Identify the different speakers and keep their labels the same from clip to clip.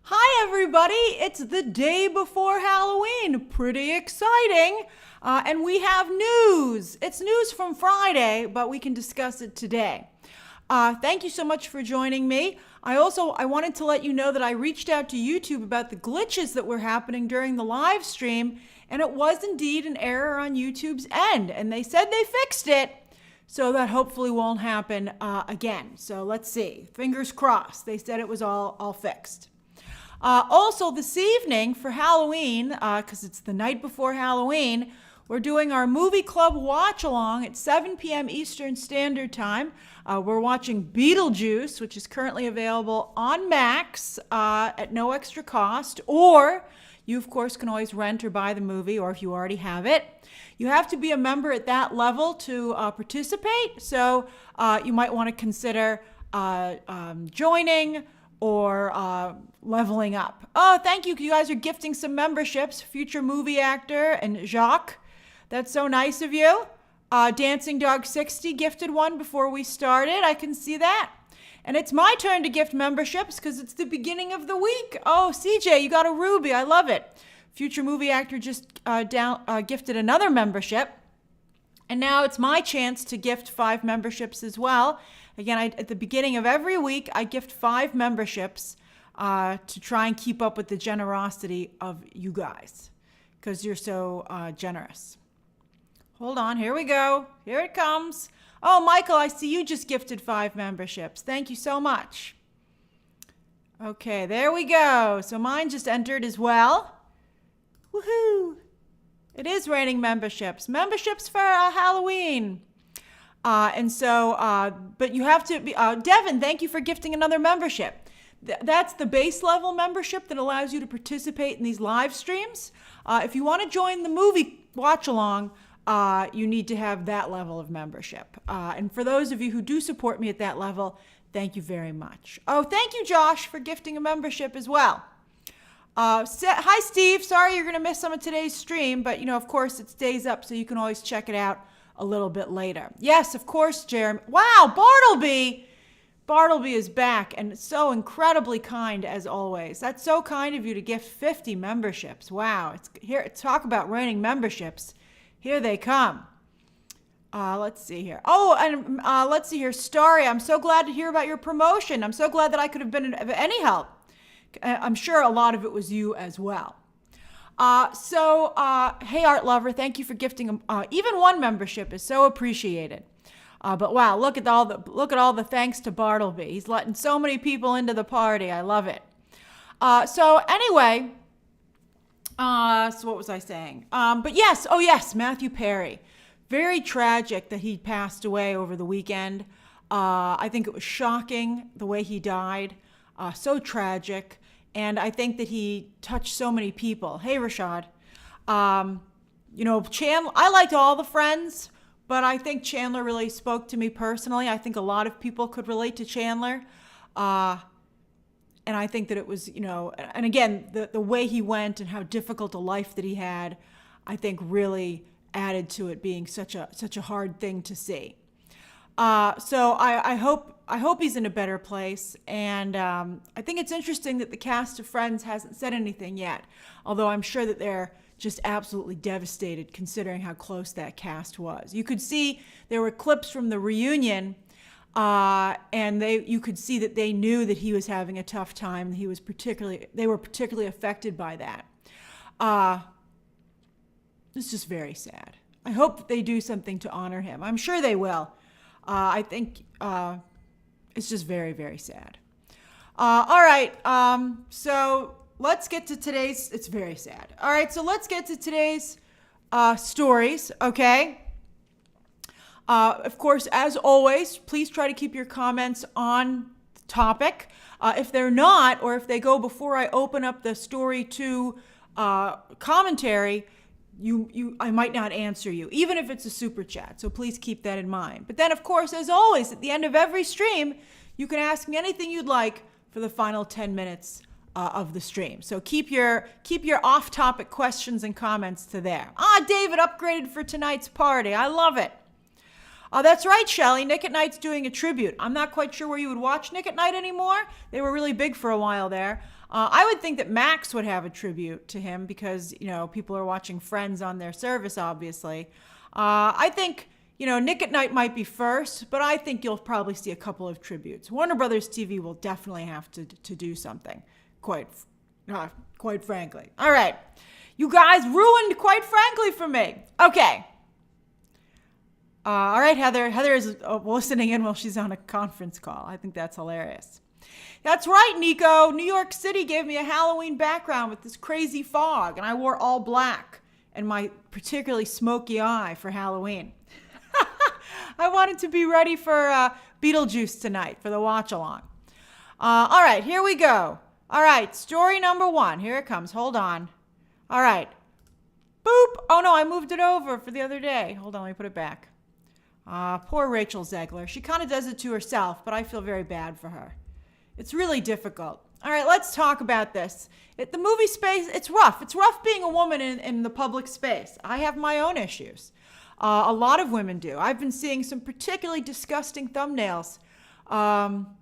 Speaker 1: Hi, everybody. It's the day before Halloween. Pretty exciting. And we have news. It's news from Friday, but we can discuss it today. Thank you so much for joining me. I wanted to let you know that I reached out to YouTube about the glitches that were happening during the live stream, and it was indeed an error on YouTube's end, and they said they fixed it, so that hopefully won't happen again. So let's see. Fingers crossed. They said it was all fixed. Also, this evening for Halloween, because it's the night before Halloween, we're doing our movie club watch along at 7 p.m. Eastern Standard Time. We're watching Beetlejuice, which is currently available on Max at no extra cost, or you, of course, can always rent or buy the movie, or if you already have it. You have to be a member at that level to participate, so you might want to consider joining or leveling up. Oh, thank you. You guys are gifting some memberships. Future movie actor and Jacques. That's so nice of you. Dancing Dog 60 gifted one before we started. I can see that. And it's my turn to gift memberships because it's the beginning of the week. Oh, CJ, you got a Ruby. I love it. Future movie actor just gifted another membership. And now it's my chance to gift 5 memberships as well. Again, at the beginning of every week, I gift 5 memberships to try and keep up with the generosity of you guys because you're so generous. Hold on, here we go. Here it comes. Oh, Michael, I see you just gifted 5 memberships. Thank you so much. Okay, there we go. So mine just entered as well. Woohoo! It is raining memberships. Memberships for Halloween. But you have to be, Devin, thank you for gifting another membership. That's the base level membership that allows you to participate in these live streams. If you want to join the movie watch along, you need to have that level of membership. And for those of you who do support me at that level, thank you very much. Oh, thank you, Josh, for gifting a membership as well. Hi, Steve. Sorry you're going to miss some of today's stream, but, of course, it stays up, so you can always check it out a little bit later. Yes, of course, Jeremy. Wow, Bartleby! Bartleby is back, and so incredibly kind, as always. That's so kind of you to gift 50 memberships. Wow. Talk about raining memberships. Here they come. Let's see here. Oh, and let's see here. Starry, I'm so glad to hear about your promotion. I'm so glad that I could have been of any help. I'm sure a lot of it was you as well. Hey, Art Lover, thank you for gifting even one membership is so appreciated. But wow, look at all the thanks to Bartleby. He's letting so many people into the party. I love it. So what was I saying? But yes, Matthew Perry. Very tragic that he passed away over the weekend. I think it was shocking the way he died. So tragic. And I think that he touched so many people. Hey, Rashad. Chandler, I liked all the Friends, but I think Chandler really spoke to me personally. I think a lot of people could relate to Chandler. And I think that it was, and again, the way he went and how difficult a life that he had, I think really added to it being such a hard thing to see. So I hope he's in a better place. And I think it's interesting that the cast of Friends hasn't said anything yet, although I'm sure that they're just absolutely devastated considering how close that cast was. You could see there were clips from the reunion, and you could see that they knew that he was having a tough time. They were particularly affected by that. It's just very sad. I hope that they do something to honor him. I'm sure they will. I think it's just very, very sad. All right. So let's get to today's. It's very sad. All right. So let's get to today's stories. Okay. Of course, as always, please try to keep your comments on the topic. If they're not, or if they go before I open up the story to commentary, I might not answer you, even if it's a super chat. So please keep that in mind. But then, of course, as always, at the end of every stream, you can ask me anything you'd like for the final 10 minutes of the stream. So keep your off-topic questions and comments to there. David upgraded for tonight's party. I love it. That's right, Shelley. Nick at Night's doing a tribute. I'm not quite sure where you would watch Nick at Night anymore. They were really big for a while there. I would think that Max would have a tribute to him because, people are watching Friends on their service, obviously. I think, Nick at Night might be first, but I think you'll probably see a couple of tributes. Warner Brothers TV will definitely have to do something, quite frankly. All right. You guys ruined Quite Frankly for me. Okay. All right, Heather. Heather is listening in while she's on a conference call. I think that's hilarious. That's right, Nico. New York City gave me a Halloween background with this crazy fog, and I wore all black and my particularly smoky eye for Halloween. I wanted to be ready for Beetlejuice tonight for the watch-along. All right, here we go. All right, story number 1. Here it comes. Hold on. All right. Boop. Oh, no, I moved it over for the other day. Hold on, let me put it back. Poor Rachel Zegler. She kind of does it to herself, but I feel very bad for her. It's really difficult. All right, let's talk about this. The movie space, it's rough. It's rough being a woman in the public space. I have my own issues. A lot of women do. I've been seeing some particularly disgusting thumbnails on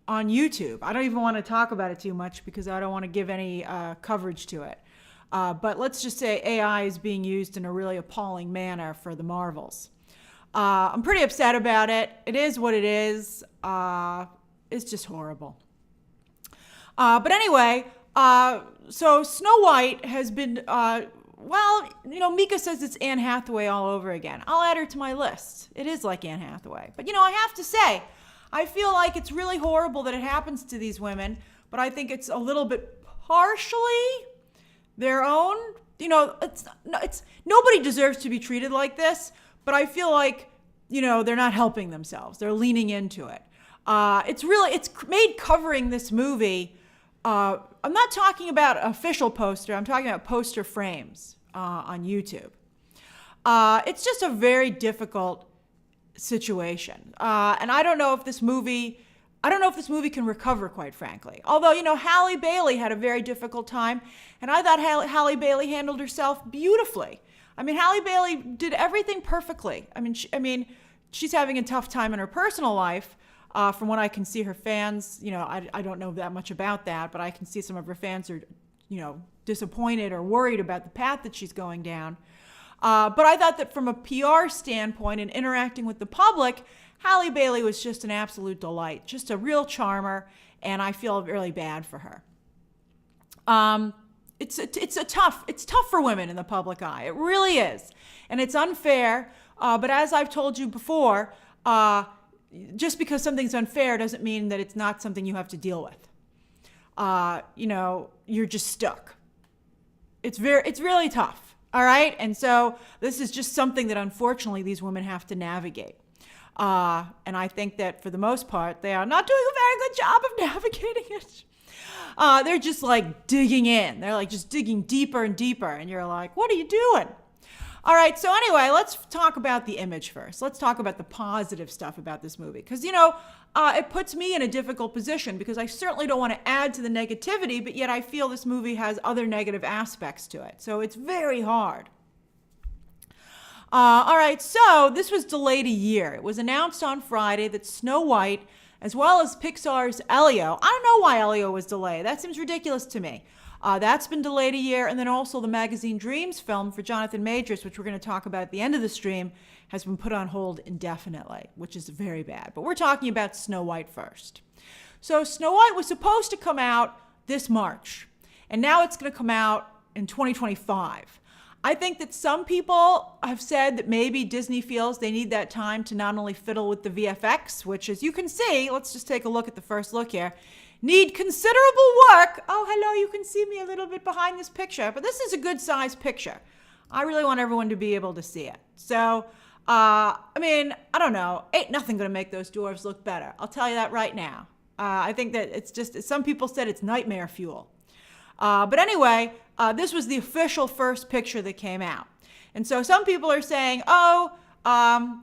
Speaker 1: YouTube. I don't even want to talk about it too much because I don't want to give any coverage to it. But let's just say AI is being used in a really appalling manner for the Marvels. I'm pretty upset about it. It is what it is. It's just horrible. But anyway, so Snow White has been, Mika says it's Anne Hathaway all over again. I'll add her to my list. It is like Anne Hathaway. But, I have to say, I feel like it's really horrible that it happens to these women, but I think it's a little bit partially their own. It's nobody deserves to be treated like this, but I feel like, they're not helping themselves. They're leaning into it. It's made covering this movie. I'm not talking about official poster. I'm talking about poster frames on YouTube. It's just a very difficult situation. And I don't know if this movie can recover, quite frankly. Although, Halle Bailey had a very difficult time, and I thought Halle Bailey handled herself beautifully. Halle Bailey did everything perfectly. She's having a tough time in her personal life. From what I can see, her fans, I don't know that much about that, but I can see some of her fans are, disappointed or worried about the path that she's going down. But I thought that from a PR standpoint and interacting with the public, Halle Bailey was just an absolute delight, just a real charmer, and I feel really bad for her. It's tough for women in the public eye. It really is. And it's unfair. But as I've told you before, just because something's unfair doesn't mean that it's not something you have to deal with. You're just stuck. It's really tough. All right. And so this is just something that unfortunately these women have to navigate. And I think that for the most part, they are not doing a very good job of navigating it. They're just like digging in. They're like just digging deeper and deeper. And you're like, what are you doing? All right, so anyway, let's talk about the image first. Let's talk about the positive stuff about this movie. Because, it puts me in a difficult position because I certainly don't want to add to the negativity, but yet I feel this movie has other negative aspects to it. So it's very hard. All right, so this was delayed a year. It was announced on Friday that Snow White, as well as Pixar's Elio, I don't know why Elio was delayed. That seems ridiculous to me. That's been delayed a year. And then also the Magazine Dreams film for Jonathan Majors, which we're going to talk about at the end of the stream, has been put on hold indefinitely, which is very bad. But we're talking about Snow White first. So Snow White was supposed to come out this March, and now it's going to come out in 2025. I think that some people have said that maybe Disney feels they need that time to not only fiddle with the VFX, which, as you can see, let's just take a look at the first look here, need considerable work. Oh, hello, you can see me a little bit behind this picture, but this is a good size picture. I really want everyone to be able to see it. So, I don't know. Ain't nothing going to make those dwarves look better. I'll tell you that right now. I think that it's just, some people said it's nightmare fuel. But anyway, this was the official first picture that came out. And so some people are saying,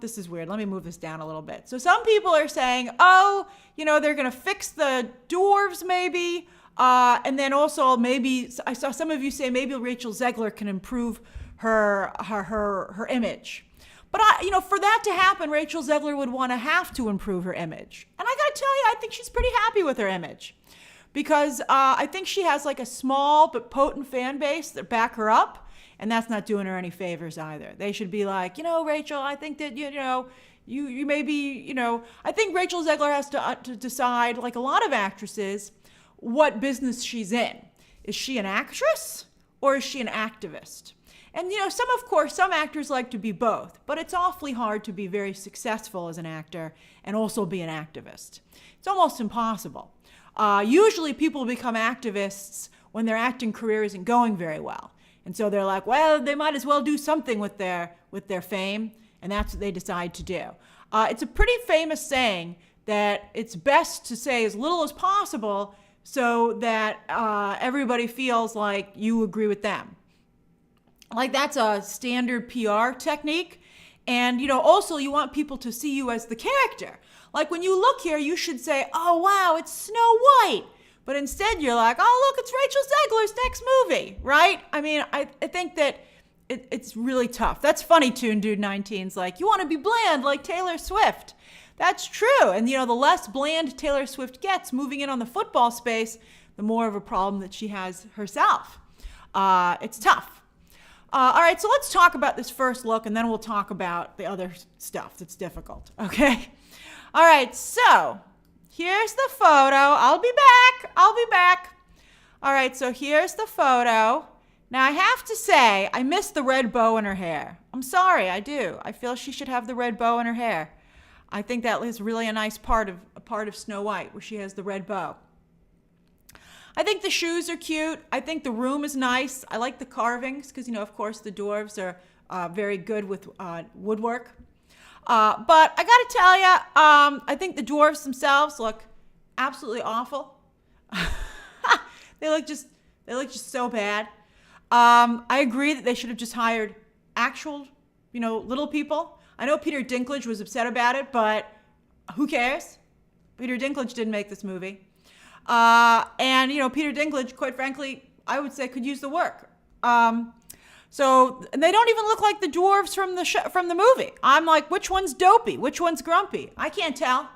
Speaker 1: this is weird. Let me move this down a little bit. So some people are saying, they're going to fix the dwarves maybe. And then also maybe, I saw some of you say maybe Rachel Zegler can improve her image. But for that to happen, Rachel Zegler would want to have to improve her image. And I got to tell you, I think she's pretty happy with her image. because I think she has like a small but potent fan base that back her up, and that's not doing her any favors either. They should be like, Rachel, I think that, you may be, I think Rachel Zegler has to decide, like a lot of actresses, what business she's in. Is she an actress or is she an activist? And, some actors like to be both, but it's awfully hard to be very successful as an actor and also be an activist. It's almost impossible. Usually people become activists when their acting career isn't going very well. And so they're like, well, they might as well do something with their fame, and that's what they decide to do. It's a pretty famous saying that it's best to say as little as possible so that everybody feels like you agree with them. Like that's a standard PR technique. And, also you want people to see you as the character. Like when you look here, you should say, oh, wow, it's Snow White. But instead you're like, oh, look, it's Rachel Zegler's next movie, right? I mean, I think that it's really tough. That's funny, Toon Dude 19's like, you want to be bland like Taylor Swift. That's true. And, the less bland Taylor Swift gets moving in on the football space, the more of a problem that she has herself. It's tough. All right, so let's talk about this first look, and then we'll talk about the other stuff that's difficult, okay? All right, so here's the photo. I'll be back. All right, so here's the photo. Now, I have to say, I miss the red bow in her hair. I'm sorry, I do. I feel she should have the red bow in her hair. I think that is really a nice part of Snow White, where she has the red bow. I think the shoes are cute. I think the room is nice. I like the carvings because, of course, the dwarves are very good with woodwork. But I got to tell you, I think the dwarves themselves look absolutely awful. They look just so bad. I agree that they should have just hired actual, little people. I know Peter Dinklage was upset about it, but who cares? Peter Dinklage didn't make this movie. And Peter Dinklage, quite frankly, I would say could use the work. So and they don't even look like the dwarves from the movie. I'm like, which one's Dopey? Which one's Grumpy? I can't tell.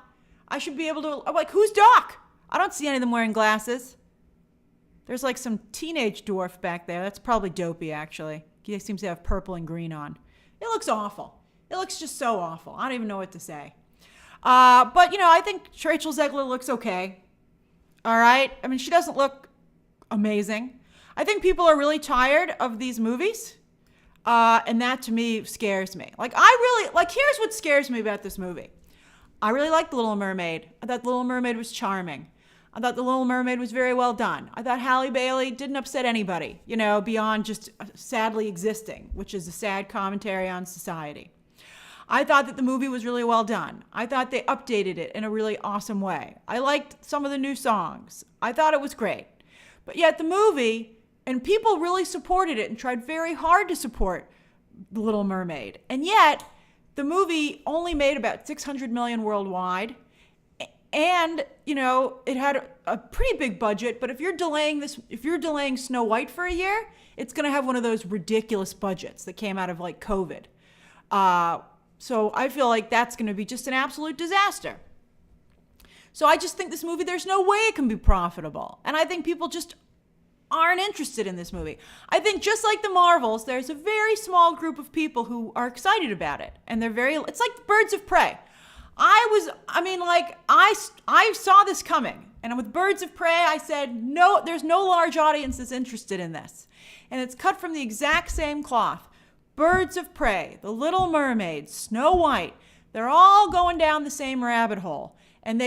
Speaker 1: I should be able to. I'm like, who's Doc? I don't see any of them wearing glasses. There's like some teenage dwarf back there. That's probably Dopey, actually. He seems to have purple and green on. It looks awful. It looks just so awful. I don't even know what to say. But I think Rachel Zegler looks okay. All right. I mean, she doesn't look amazing. I think people are really tired of these movies. And that to me scares me. Here's what scares me about this movie. I really like The Little Mermaid. I thought The Little Mermaid was charming. I thought The Little Mermaid was very well done. I thought Halle Bailey didn't upset anybody, beyond just sadly existing, which is a sad commentary on society. I thought that the movie was really well done. I thought they updated it in a really awesome way. I liked some of the new songs. I thought it was great. But yet the movie, and people really supported it and tried very hard to support The Little Mermaid. And yet the movie only made about $600 million worldwide. And, it had a pretty big budget. But if you're delaying Snow White for a year, it's going to have one of those ridiculous budgets that came out of like COVID. So I feel like that's going to be just an absolute disaster. So I just think this movie, there's no way it can be profitable. And I think people just aren't interested in this movie. I think just like the Marvels, there's a very small group of people who are excited about it. And it's like Birds of Prey. I saw this coming. And with Birds of Prey, I said, no, there's no large audience that's interested in this. And it's cut from the exact same cloth. Birds of Prey, The Little Mermaid, Snow White, they're all going down the same rabbit hole. And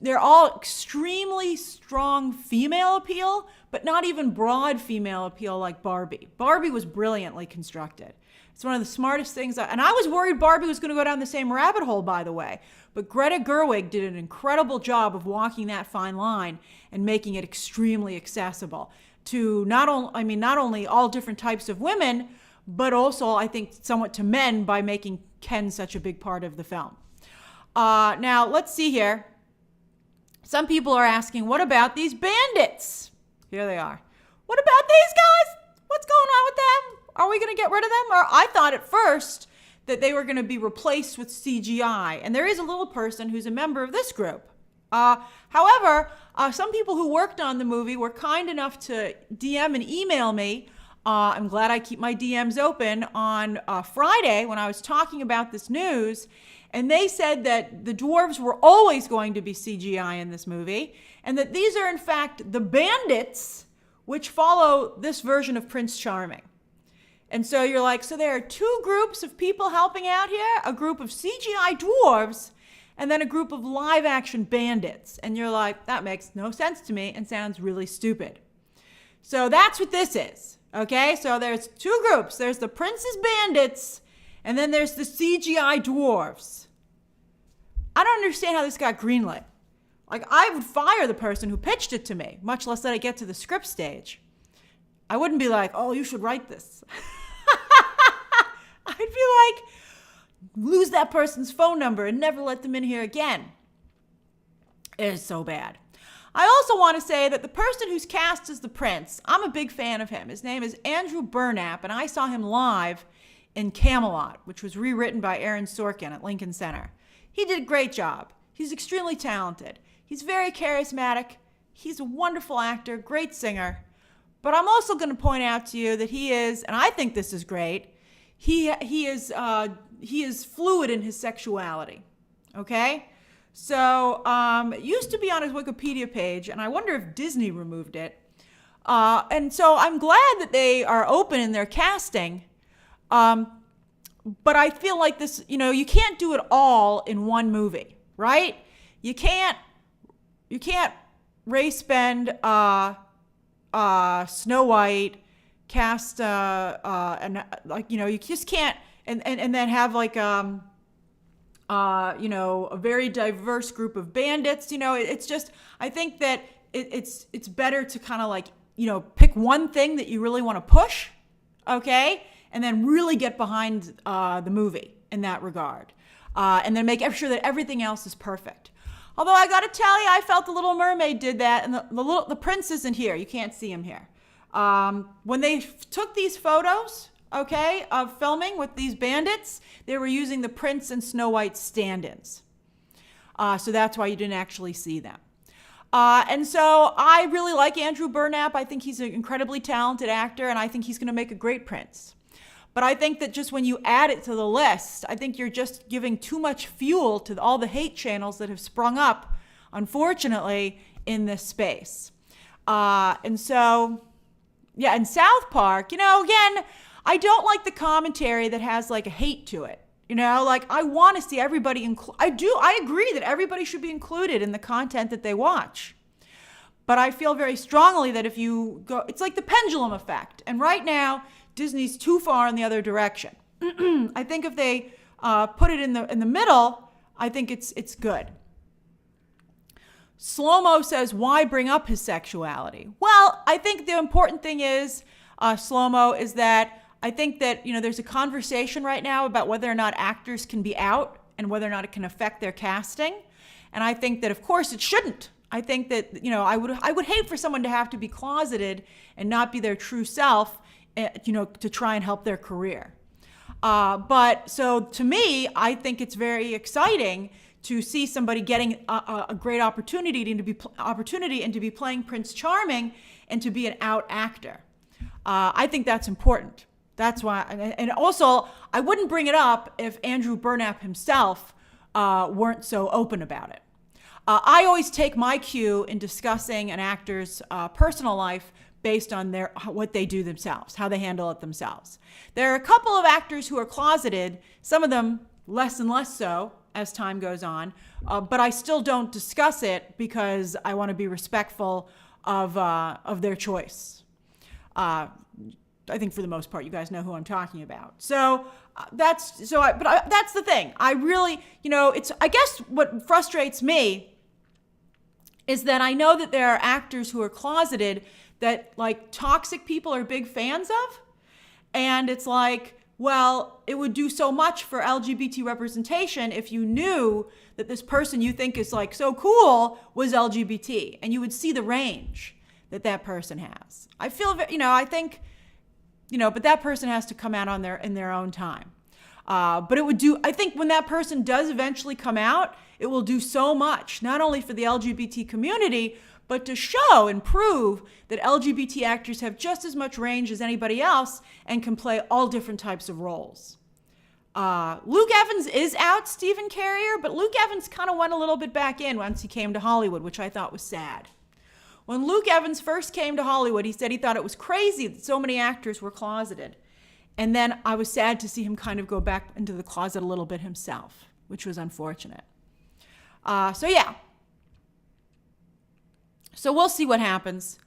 Speaker 1: they're all extremely strong female appeal, but not even broad female appeal like Barbie. Barbie was brilliantly constructed. It's one of the smartest things. And I was worried Barbie was going to go down the same rabbit hole, by the way. But Greta Gerwig did an incredible job of walking that fine line and making it extremely accessible to not only all different types of women, but also, I think, somewhat to men by making Ken such a big part of the film. Now, let's see here. Some people are asking, what about these bandits? Here they are. What about these guys? What's going on with them? Are we going to get rid of them? Or I thought at first that they were going to be replaced with CGI. And there is a little person who's a member of this group. However, some people who worked on the movie were kind enough to DM and email me. I'm glad I keep my DMs open on Friday when I was talking about this news. And they said that the dwarves were always going to be CGI in this movie, and that these are in fact the bandits which follow this version of Prince Charming. And so you're like, so there are two groups of people helping out here, a group of CGI dwarves and then a group of live action bandits. And you're like, that makes no sense to me and sounds really stupid. So that's what this is, okay? So there's two groups. There's the Prince's bandits, and then there's the CGI dwarves. I don't understand how this got greenlit. Like, I would fire the person who pitched it to me, much less let it get to the script stage. I wouldn't be like, oh, you should write this. I'd be like, lose that person's phone number and never let them in here again. It is so bad. I also want to say that the person who's cast as the prince, I'm a big fan of him. His name is Andrew Burnap, and I saw him live in Camelot, which was rewritten by Aaron Sorkin at Lincoln Center. He did a great job. He's extremely talented. He's very charismatic. He's a wonderful actor, great singer. But I'm also going to point out to you that he is, and I think this is great, he is fluid in his sexuality, okay? So it used to be on his Wikipedia page, and I wonder if Disney removed it. And so I'm glad that they are open in their casting. But I feel like this, you can't do it all in one movie, right? You can't race bend Snow White, cast and you just can't, and then have like a very diverse group of bandits. It's just, I think that it's better to kind of like pick one thing that you really want to push, okay, and then really get behind the movie in that regard, and then make sure that everything else is perfect. Although I got to tell you, I felt The Little Mermaid did that, and the prince isn't here. You can't see him here. When they took these photos, okay, of filming with these bandits, they were using the Prince and Snow White stand-ins. So that's why you didn't actually see them. And so I really like Andrew Burnap. I think he's an incredibly talented actor, and I think he's going to make a great prince. But I think that just when you add it to the list, I think you're just giving too much fuel to all the hate channels that have sprung up, unfortunately, in this space. And so, yeah, in South Park, again, I don't like the commentary that has like a hate to it. Like I want to see everybody I agree that everybody should be included in the content that they watch. But I feel very strongly that if you go, it's like the pendulum effect. And right now, Disney's too far in the other direction. I think if they put it in the middle, I think it's good. Slow-mo says, why bring up his sexuality? Well, I think the important thing is, Slow-mo, is that I think that, there's a conversation right now about whether or not actors can be out and whether or not it can affect their casting. And I think that, of course, it shouldn't. I think that, I would hate for someone to have to be closeted and not be their true self, to try and help their career. But so to me, I think it's very exciting to see somebody getting a great opportunity and to be playing Prince Charming and to be an out actor. I think that's important. That's why, and also I wouldn't bring it up if Andrew Burnap himself weren't so open about it. I always take my cue in discussing an actor's personal life based on what they do themselves, how they handle it themselves. There are a couple of actors who are closeted, some of them less and less so as time goes on, but I still don't discuss it because I want to be respectful of their choice. I think for the most part, you guys know who I'm talking about. So that's the thing. I really, I guess what frustrates me is that I know that there are actors who are closeted that like toxic people are big fans of. And it's like, well, it would do so much for LGBT representation if you knew that this person you think is like so cool was LGBT, and you would see the range that person has. I feel, I think, but that person has to come out in their own time. But it would do, I think when that person does eventually come out, it will do so much, not only for the LGBT community, but to show and prove that LGBT actors have just as much range as anybody else and can play all different types of roles. Luke Evans is out Stephen Carrier, but Luke Evans kind of went a little bit back in once he came to Hollywood, which I thought was sad. When Luke Evans first came to Hollywood, he said he thought it was crazy that so many actors were closeted. And then I was sad to see him kind of go back into the closet a little bit himself, which was unfortunate. So we'll see what happens.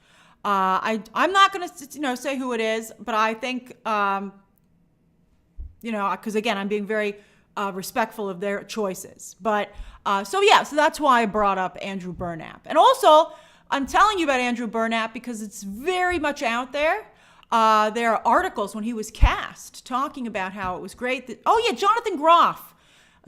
Speaker 1: I'm not going to say who it is, but I think because again, I'm being very respectful of their choices. But so that's why I brought up Andrew Burnap. And also, I'm telling you about Andrew Burnap because it's very much out there. There are articles when he was cast talking about how it was great that, Jonathan Groff.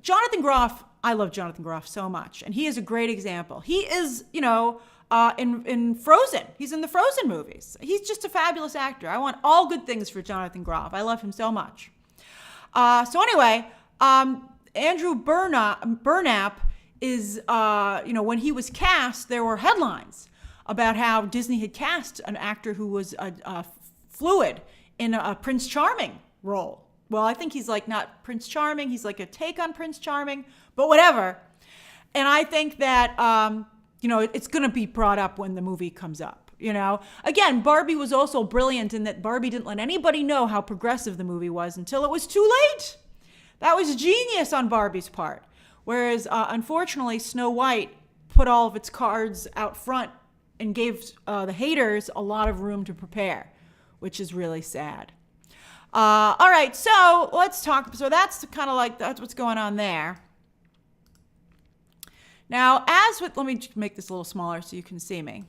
Speaker 1: Jonathan Groff, I love Jonathan Groff so much. And he is a great example. He is, in Frozen. He's in the Frozen movies. He's just a fabulous actor. I want all good things for Jonathan Groff. I love him so much. Andrew Burnap is, when he was cast, there were headlines about how Disney had cast an actor who was fluid in a Prince Charming role. Well, I think he's like not Prince Charming. He's like a take on Prince Charming, but whatever. And I think that, it's going to be brought up when the movie comes up. Again, Barbie was also brilliant in that Barbie didn't let anybody know how progressive the movie was until it was too late. That was genius on Barbie's part. Whereas, unfortunately, Snow White put all of its cards out front and gave the haters a lot of room to prepare, which is really sad. All right, so let's talk. So that's kind of like, that's what's going on there. Now, let me make this a little smaller so you can see me.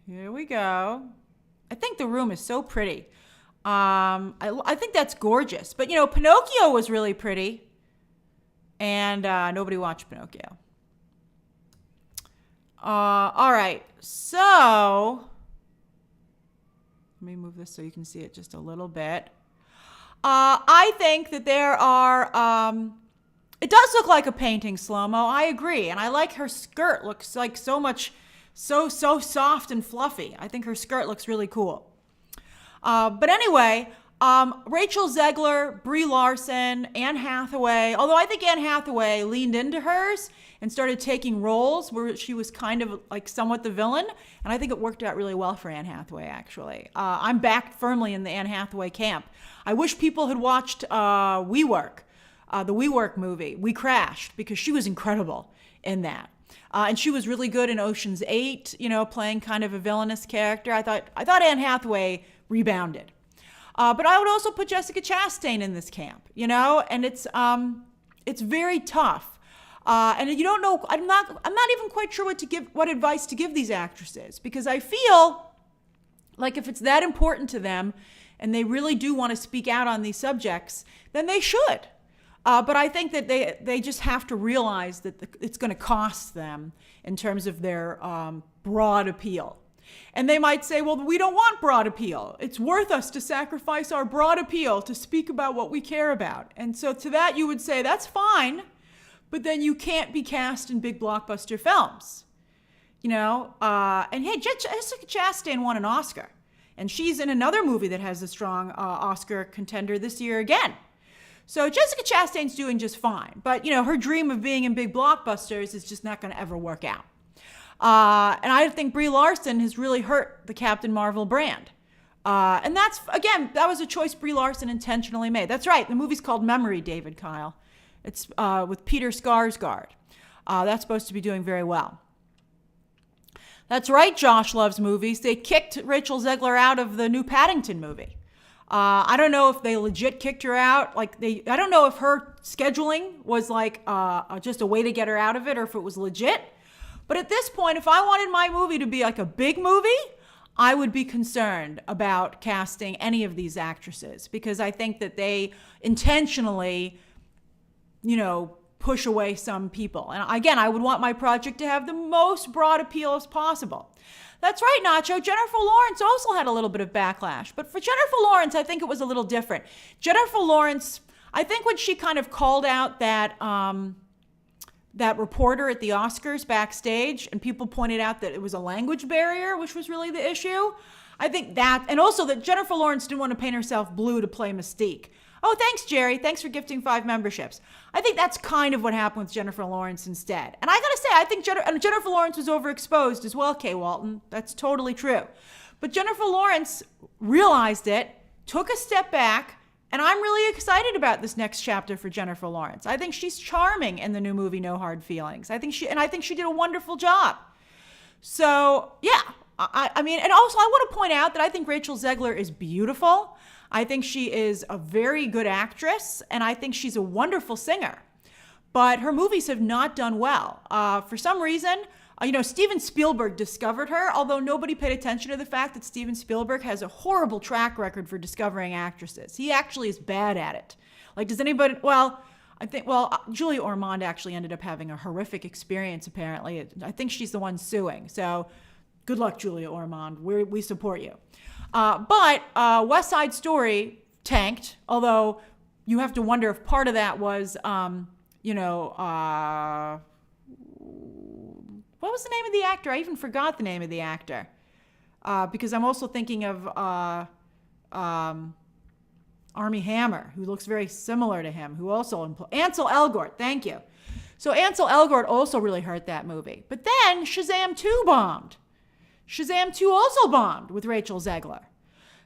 Speaker 1: Here we go. I think the room is so pretty. I think that's gorgeous. But, Pinocchio was really pretty. And nobody watched Pinocchio. All right. So, let me move this so you can see it just a little bit. I think that there are... it does look like a painting slow-mo. I agree. And I like her skirt. Looks like so soft and fluffy. I think her skirt looks really cool. But anyway, Rachel Zegler, Brie Larson, Anne Hathaway, although I think Anne Hathaway leaned into hers and started taking roles where she was kind of like somewhat the villain. And I think it worked out really well for Anne Hathaway, actually. I'm back firmly in the Anne Hathaway camp. I wish people had watched WeWork, the WeWork movie, We Crashed, because she was incredible in that. And she was really good in Ocean's 8, playing kind of a villainous character. I thought Anne Hathaway rebounded. But I would also put Jessica Chastain in this camp, and it's very tough. And you don't know, I'm not even quite sure what advice to give these actresses, because I feel like if it's that important to them and they really do want to speak out on these subjects, then they should. But I think that they just have to realize that it's going to cost them in terms of their broad appeal. And they might say, well, we don't want broad appeal. It's worth us to sacrifice our broad appeal to speak about what we care about. And so to that you would say, that's fine, but then you can't be cast in big blockbuster films. And hey, Jessica Chastain won an Oscar. And she's in another movie that has a strong Oscar contender this year again. So Jessica Chastain's doing just fine. But, her dream of being in big blockbusters is just not going to ever work out. And I think Brie Larson has really hurt the Captain Marvel brand. And that was a choice Brie Larson intentionally made. That's right. The movie's called Memory, David Kyle. It's with Peter Skarsgård. That's supposed to be doing very well. That's right, Josh loves movies. They kicked Rachel Zegler out of the new Paddington movie. I don't know if they legit kicked her out. I don't know if her scheduling was just a way to get her out of it or if it was legit. But at this point, if I wanted my movie to be like a big movie, I would be concerned about casting any of these actresses because I think that they intentionally, push away some people. And again, I would want my project to have the most broad appeal as possible. That's right, Nacho. Jennifer Lawrence also had a little bit of backlash. But for Jennifer Lawrence, I think it was a little different. Jennifer Lawrence, I think when she kind of called out that that reporter at the Oscars backstage, and people pointed out that it was a language barrier, which was really the issue. I think that, and also that Jennifer Lawrence didn't want to paint herself blue to play Mystique. Oh, thanks, Jerry. Thanks for gifting 5 memberships. I think that's kind of what happened with Jennifer Lawrence instead. And I gotta say, I think Jennifer Lawrence was overexposed as well, Kay Walton. That's totally true. But Jennifer Lawrence realized it, took a step back, and I'm really excited about this next chapter for Jennifer Lawrence. I think she's charming in the new movie No Hard Feelings. I think she did a wonderful job. So, yeah. I mean, and also I want to point out that I think Rachel Zegler is beautiful. I think she is a very good actress, and I think she's a wonderful singer. But her movies have not done well. For some reason, Steven Spielberg discovered her, although nobody paid attention to the fact that Steven Spielberg has a horrible track record for discovering actresses. He actually is bad at it. Like, does anybody, Julia Ormond actually ended up having a horrific experience, apparently. I think she's the one suing. So good luck, Julia Ormond. We support you. But West Side Story tanked, although you have to wonder if part of that was, what was the name of the actor? I even forgot the name of the actor. Because I'm also thinking of Armie Hammer, who looks very similar to him, who also Ansel Elgort, thank you. So Ansel Elgort also really hurt that movie. But then Shazam 2 bombed. Shazam 2 also bombed with Rachel Zegler.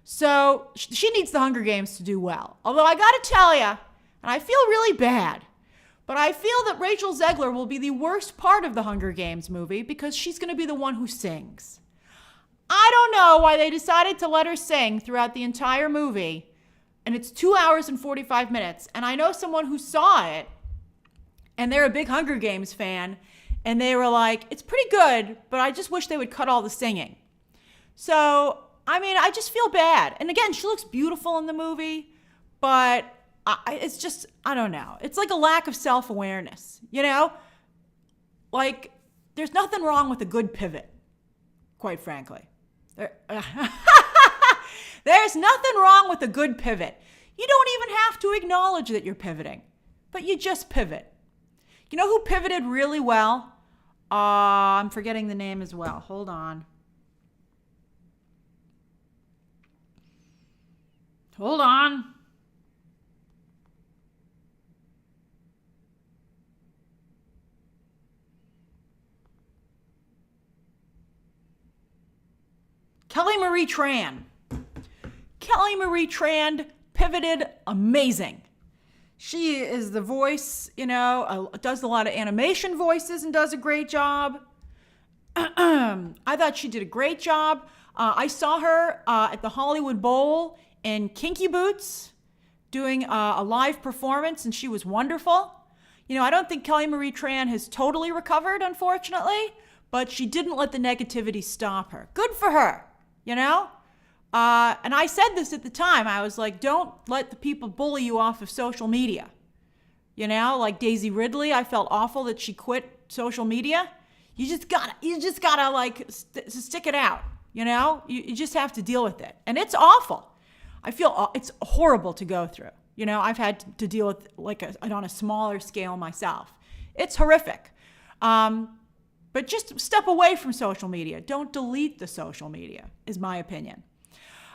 Speaker 1: So she needs the Hunger Games to do well. Although I gotta tell you, and I feel really bad, but I feel that Rachel Zegler will be the worst part of the Hunger Games movie because she's going to be the one who sings. I don't know why they decided to let her sing throughout the entire movie, and it's 2 hours and 45 minutes, and I know someone who saw it, and they're a big Hunger Games fan, and they were like, it's pretty good, but I just wish they would cut all the singing. So, I mean, I just feel bad. And again, she looks beautiful in the movie, but it's just, I don't know. It's like a lack of self-awareness, Like, there's nothing wrong with a good pivot, quite frankly. There's nothing wrong with a good pivot. You don't even have to acknowledge that you're pivoting, but you just pivot. You know who pivoted really well? I'm forgetting the name as well. Hold on. Kelly Marie Tran. Kelly Marie Tran pivoted amazing. She is the voice, does a lot of animation voices and does a great job. I thought she did a great job. I saw her at the Hollywood Bowl in Kinky Boots doing a live performance, and she was wonderful. I don't think Kelly Marie Tran has totally recovered, unfortunately, but she didn't let the negativity stop her. Good for her, And I said this at the time. I was like, don't let the people bully you off of social media. Like Daisy Ridley, I felt awful that she quit social media. You just gotta like stick it out. You just have to deal with it. And it's awful. I feel it's horrible to go through. I've had to deal with on a smaller scale myself. It's horrific. But just step away from social media. Don't delete the social media, is my opinion.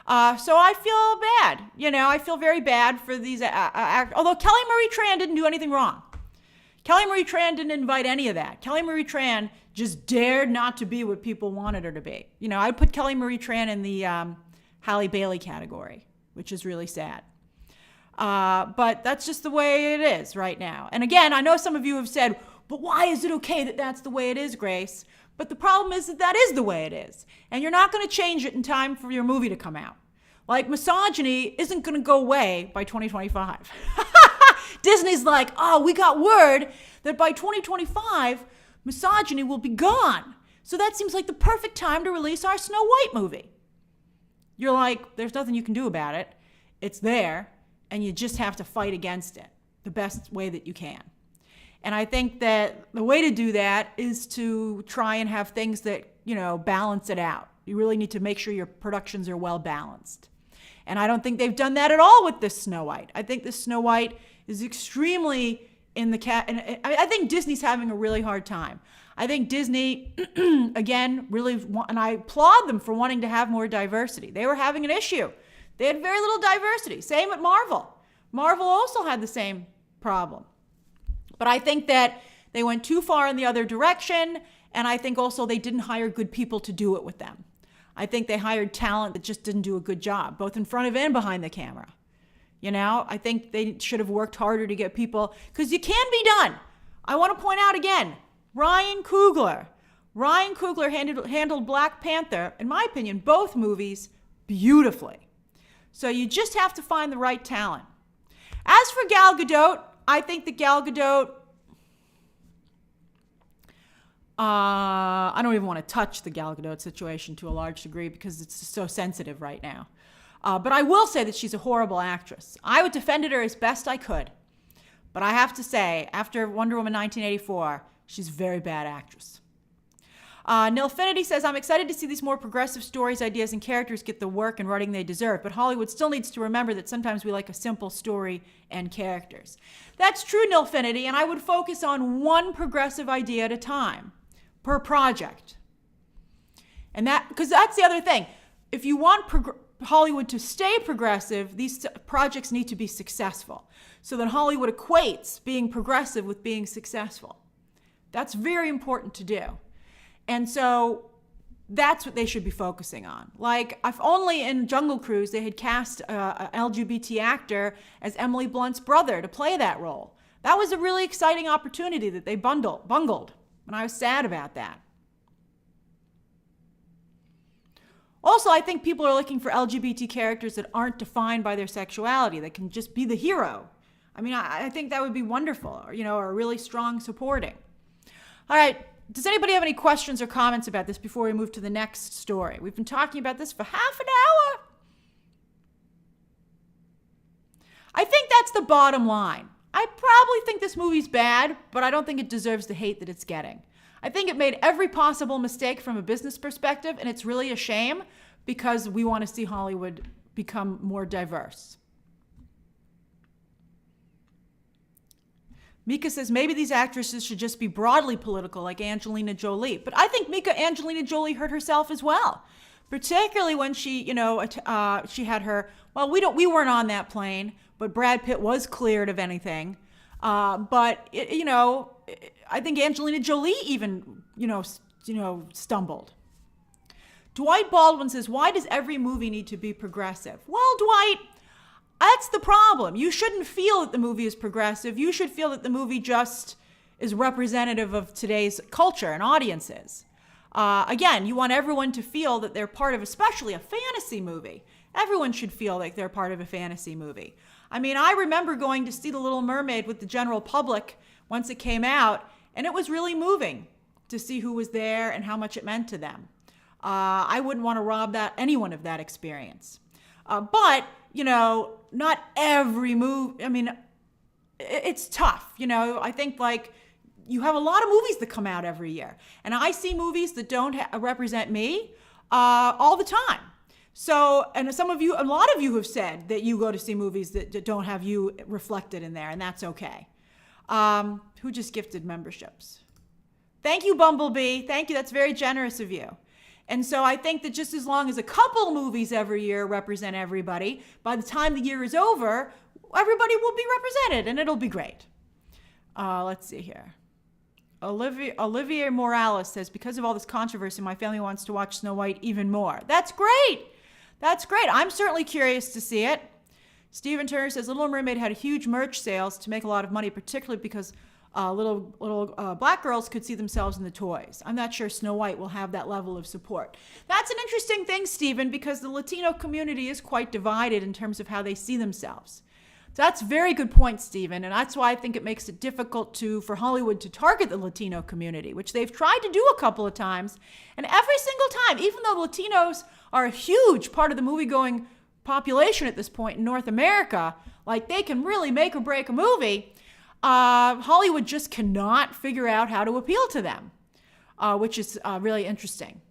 Speaker 1: So I feel bad. I feel very bad for these actors. Although Kelly Marie Tran didn't do anything wrong. Kelly Marie Tran didn't invite any of that. Kelly Marie Tran just dared not to be what people wanted her to be. I'd put Kelly Marie Tran in the Halle Bailey category, which is really sad. But that's just the way it is right now. And again, I know some of you have said, but why is it okay that that's the way it is, Grace? But the problem is that is the way it is. And you're not going to change it in time for your movie to come out. Like, misogyny isn't going to go away by 2025. Disney's like, we got word that by 2025, misogyny will be gone. So that seems like the perfect time to release our Snow White movie. You're like, there's nothing you can do about it. It's there, and you just have to fight against it the best way that you can. And I think that the way to do that is to try and have things that, balance it out. You really need to make sure your productions are well balanced. And I don't think they've done that at all with this Snow White. I think this Snow White is extremely in the cat. And I think Disney's having a really hard time. I think Disney, again, really, and I applaud them for wanting to have more diversity. They were having an issue. They had very little diversity. Same at Marvel. Marvel also had the same problem. But I think that they went too far in the other direction, and I think also they didn't hire good people to do it with them. I think they hired talent that just didn't do a good job, both in front of and behind the camera. You know, I think they should have worked harder to get people, because you can be done. I want to point out again, Ryan Coogler handled Black Panther, in my opinion, both movies beautifully. So you just have to find the right talent. As for Gal Gadot, I think that Gal Gadot, I don't even want to touch the Gal Gadot situation to a large degree because it's so sensitive right now. But I will say that she's a horrible actress. I would defend her as best I could. But I have to say, after Wonder Woman 1984, she's a very bad actress. Nilfinity says, I'm excited to see these more progressive stories, ideas, and characters get the work and writing they deserve, but Hollywood still needs to remember that sometimes we like a simple story and characters. That's true, Nilfinity, and I would focus on one progressive idea at a time per project. And because that's the other thing. If you want Hollywood to stay progressive, these projects need to be successful. So that Hollywood equates being progressive with being successful. That's very important to do. And so that's what they should be focusing on. Like, if only in Jungle Cruise they had cast an LGBT actor as Emily Blunt's brother to play that role. That was a really exciting opportunity that they bungled. And I was sad about that. Also, I think people are looking for LGBT characters that aren't defined by their sexuality, that can just be the hero. I mean, I think that would be wonderful, or really strong supporting. All right, does anybody have any questions or comments about this before we move to the next story? We've been talking about this for half an hour. I think that's the bottom line. I probably think this movie's bad, but I don't think it deserves the hate that it's getting. I think it made every possible mistake from a business perspective, and it's really a shame because we want to see Hollywood become more diverse. Mika says maybe these actresses should just be broadly political like Angelina Jolie. But I think Angelina Jolie hurt herself as well, particularly when she had her, well, we weren't on that plane, but Brad Pitt was cleared of anything. I think Angelina Jolie even, stumbled. Dwight Baldwin says, why does every movie need to be progressive? Well, Dwight, that's the problem. You shouldn't feel that the movie is progressive. You should feel that the movie just is representative of today's culture and audiences. Again, you want everyone to feel that they're part of, especially a fantasy movie. Everyone should feel like they're part of a fantasy movie. I mean, I remember going to see The Little Mermaid with the general public once it came out, and it was really moving to see who was there and how much it meant to them. I wouldn't want to rob anyone of that experience. But, not every movie, it's tough. I think you have a lot of movies that come out every year. And I see movies that don't represent me all the time. So, and a lot of you have said that you go to see movies that don't have you reflected in there, and that's okay. Who just gifted memberships? Thank you, Bumblebee. Thank you. That's very generous of you. And so I think that just as long as a couple movies every year represent everybody, by the time the year is over, everybody will be represented, and it'll be great. Let's see here. Olivier Morales says, because of all this controversy, my family wants to watch Snow White even more. That's great. That's great. I'm certainly curious to see it. Stephen Turner says, Little Mermaid had huge merch sales to make a lot of money, particularly because little black girls could see themselves in the toys. I'm not sure Snow White will have that level of support. That's an interesting thing, Stephen, because the Latino community is quite divided in terms of how they see themselves. So that's a very good point, Stephen, and that's why I think it makes it difficult for Hollywood to target the Latino community, which they've tried to do a couple of times. And every single time, even though Latinos are a huge part of the movie-going population at this point in North America, they can really make or break a movie, Hollywood just cannot figure out how to appeal to them, which is really interesting.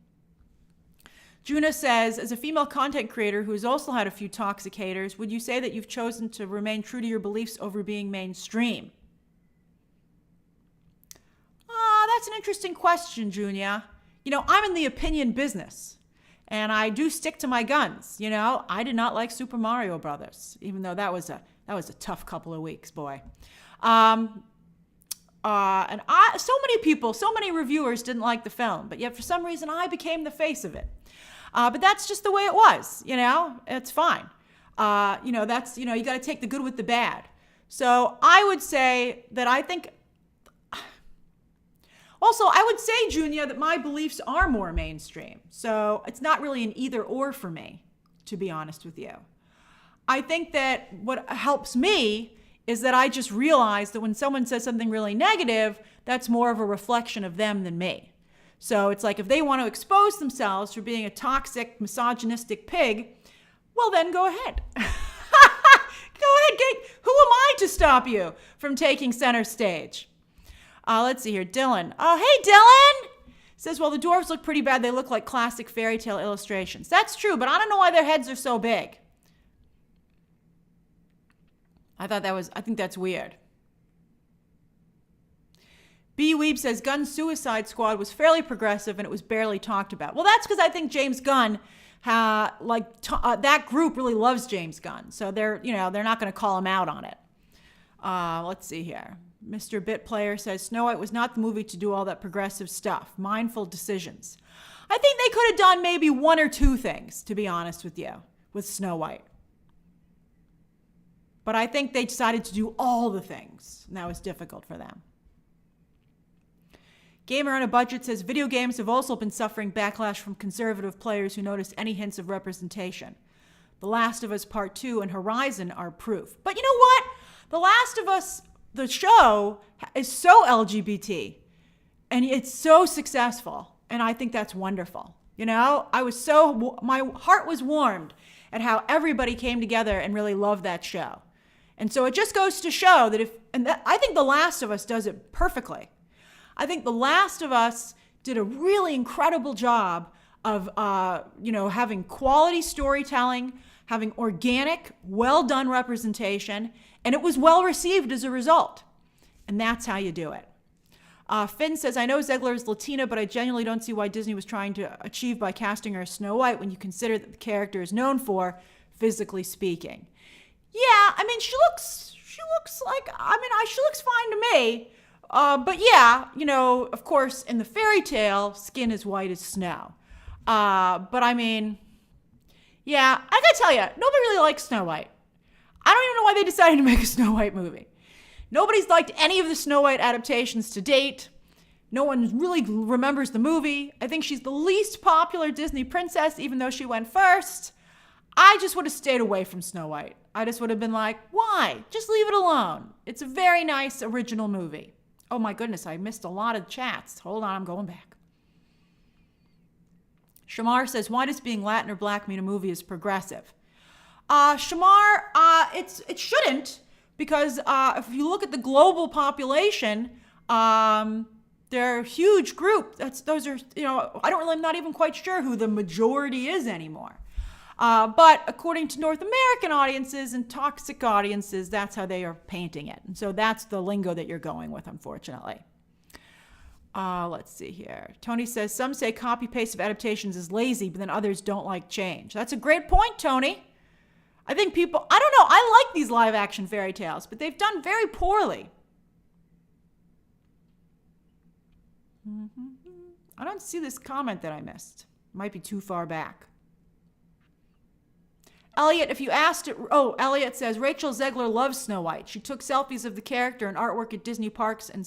Speaker 1: Juna says, as a female content creator who has also had a few toxic haters, would you say that you've chosen to remain true to your beliefs over being mainstream? that's an interesting question, Junior. I'm in the opinion business, and I do stick to my guns. I did not like Super Mario Brothers, even though that was a tough couple of weeks, boy. So many people, so many reviewers didn't like the film, but yet for some reason I became the face of it. But that's just the way it was. It's fine. You got to take the good with the bad. So I would say that also, I would say, Junior, that my beliefs are more mainstream. So it's not really an either or for me, to be honest with you. I think that what helps me is that I just realize that when someone says something really negative, that's more of a reflection of them than me. So it's like if they want to expose themselves for being a toxic, misogynistic pig, well, then go ahead. Go ahead. Who am I to stop you from taking center stage? Let's see here. Dylan. Oh, hey, Dylan. Says, well, the dwarves look pretty bad. They look like classic fairy tale illustrations. That's true, but I don't know why their heads are so big. I think that's weird. B. Weeb says, Gunn's Suicide Squad was fairly progressive and it was barely talked about. Well, that's because I think James Gunn, that group really loves James Gunn. So they're not going to call him out on it. Let's see here. Mr. Bitplayer says, Snow White was not the movie to do all that progressive stuff. Mindful decisions. I think they could have done maybe one or two things, to be honest with you, with Snow White. But I think they decided to do all the things, and that was difficult for them. Gamer on a Budget says, video games have also been suffering backlash from conservative players who noticed any hints of representation. The Last of Us Part 2 and Horizon are proof. But you know what? The Last of Us, the show, is so LGBT, and it's so successful, and I think that's wonderful. My heart was warmed at how everybody came together and really loved that show. And so it just goes to show that I think The Last of Us does it perfectly. I think The Last of Us did a really incredible job of, having quality storytelling, having organic, well-done representation, and it was well received as a result. And that's how you do it. Finn says, I know Zegler is Latina, but I genuinely don't see why Disney was trying to achieve by casting her as Snow White when you consider that the character is known for, physically speaking. Yeah, she looks fine to me. But yeah, of course, in the fairy tale, skin is white as snow. But yeah, I gotta tell you, nobody really likes Snow White. I don't even know why they decided to make a Snow White movie. Nobody's liked any of the Snow White adaptations to date. No one really remembers the movie. I think she's the least popular Disney princess, even though she went first. I just would have stayed away from Snow White. I just would have been like, why? Just leave it alone. It's a very nice original movie. Oh my goodness, I missed a lot of chats. Hold on, I'm going back. Shamar says, why does being Latin or black mean a movie is progressive? Shamar, it shouldn't, because if you look at the global population, they're a huge group. I'm not even quite sure who the majority is anymore. But according to North American audiences and toxic audiences, that's how they are painting it. And so that's the lingo that you're going with, unfortunately. Let's see here. Tony says, some say copy-paste of adaptations is lazy, but then others don't like change. That's a great point, Tony. I think I don't know, I like these live-action fairy tales, but they've done very poorly. I don't see this comment that I missed. Might be too far back. Elliot, if you asked it, Elliot says, Rachel Zegler loves Snow White. She took selfies of the character and artwork at Disney parks and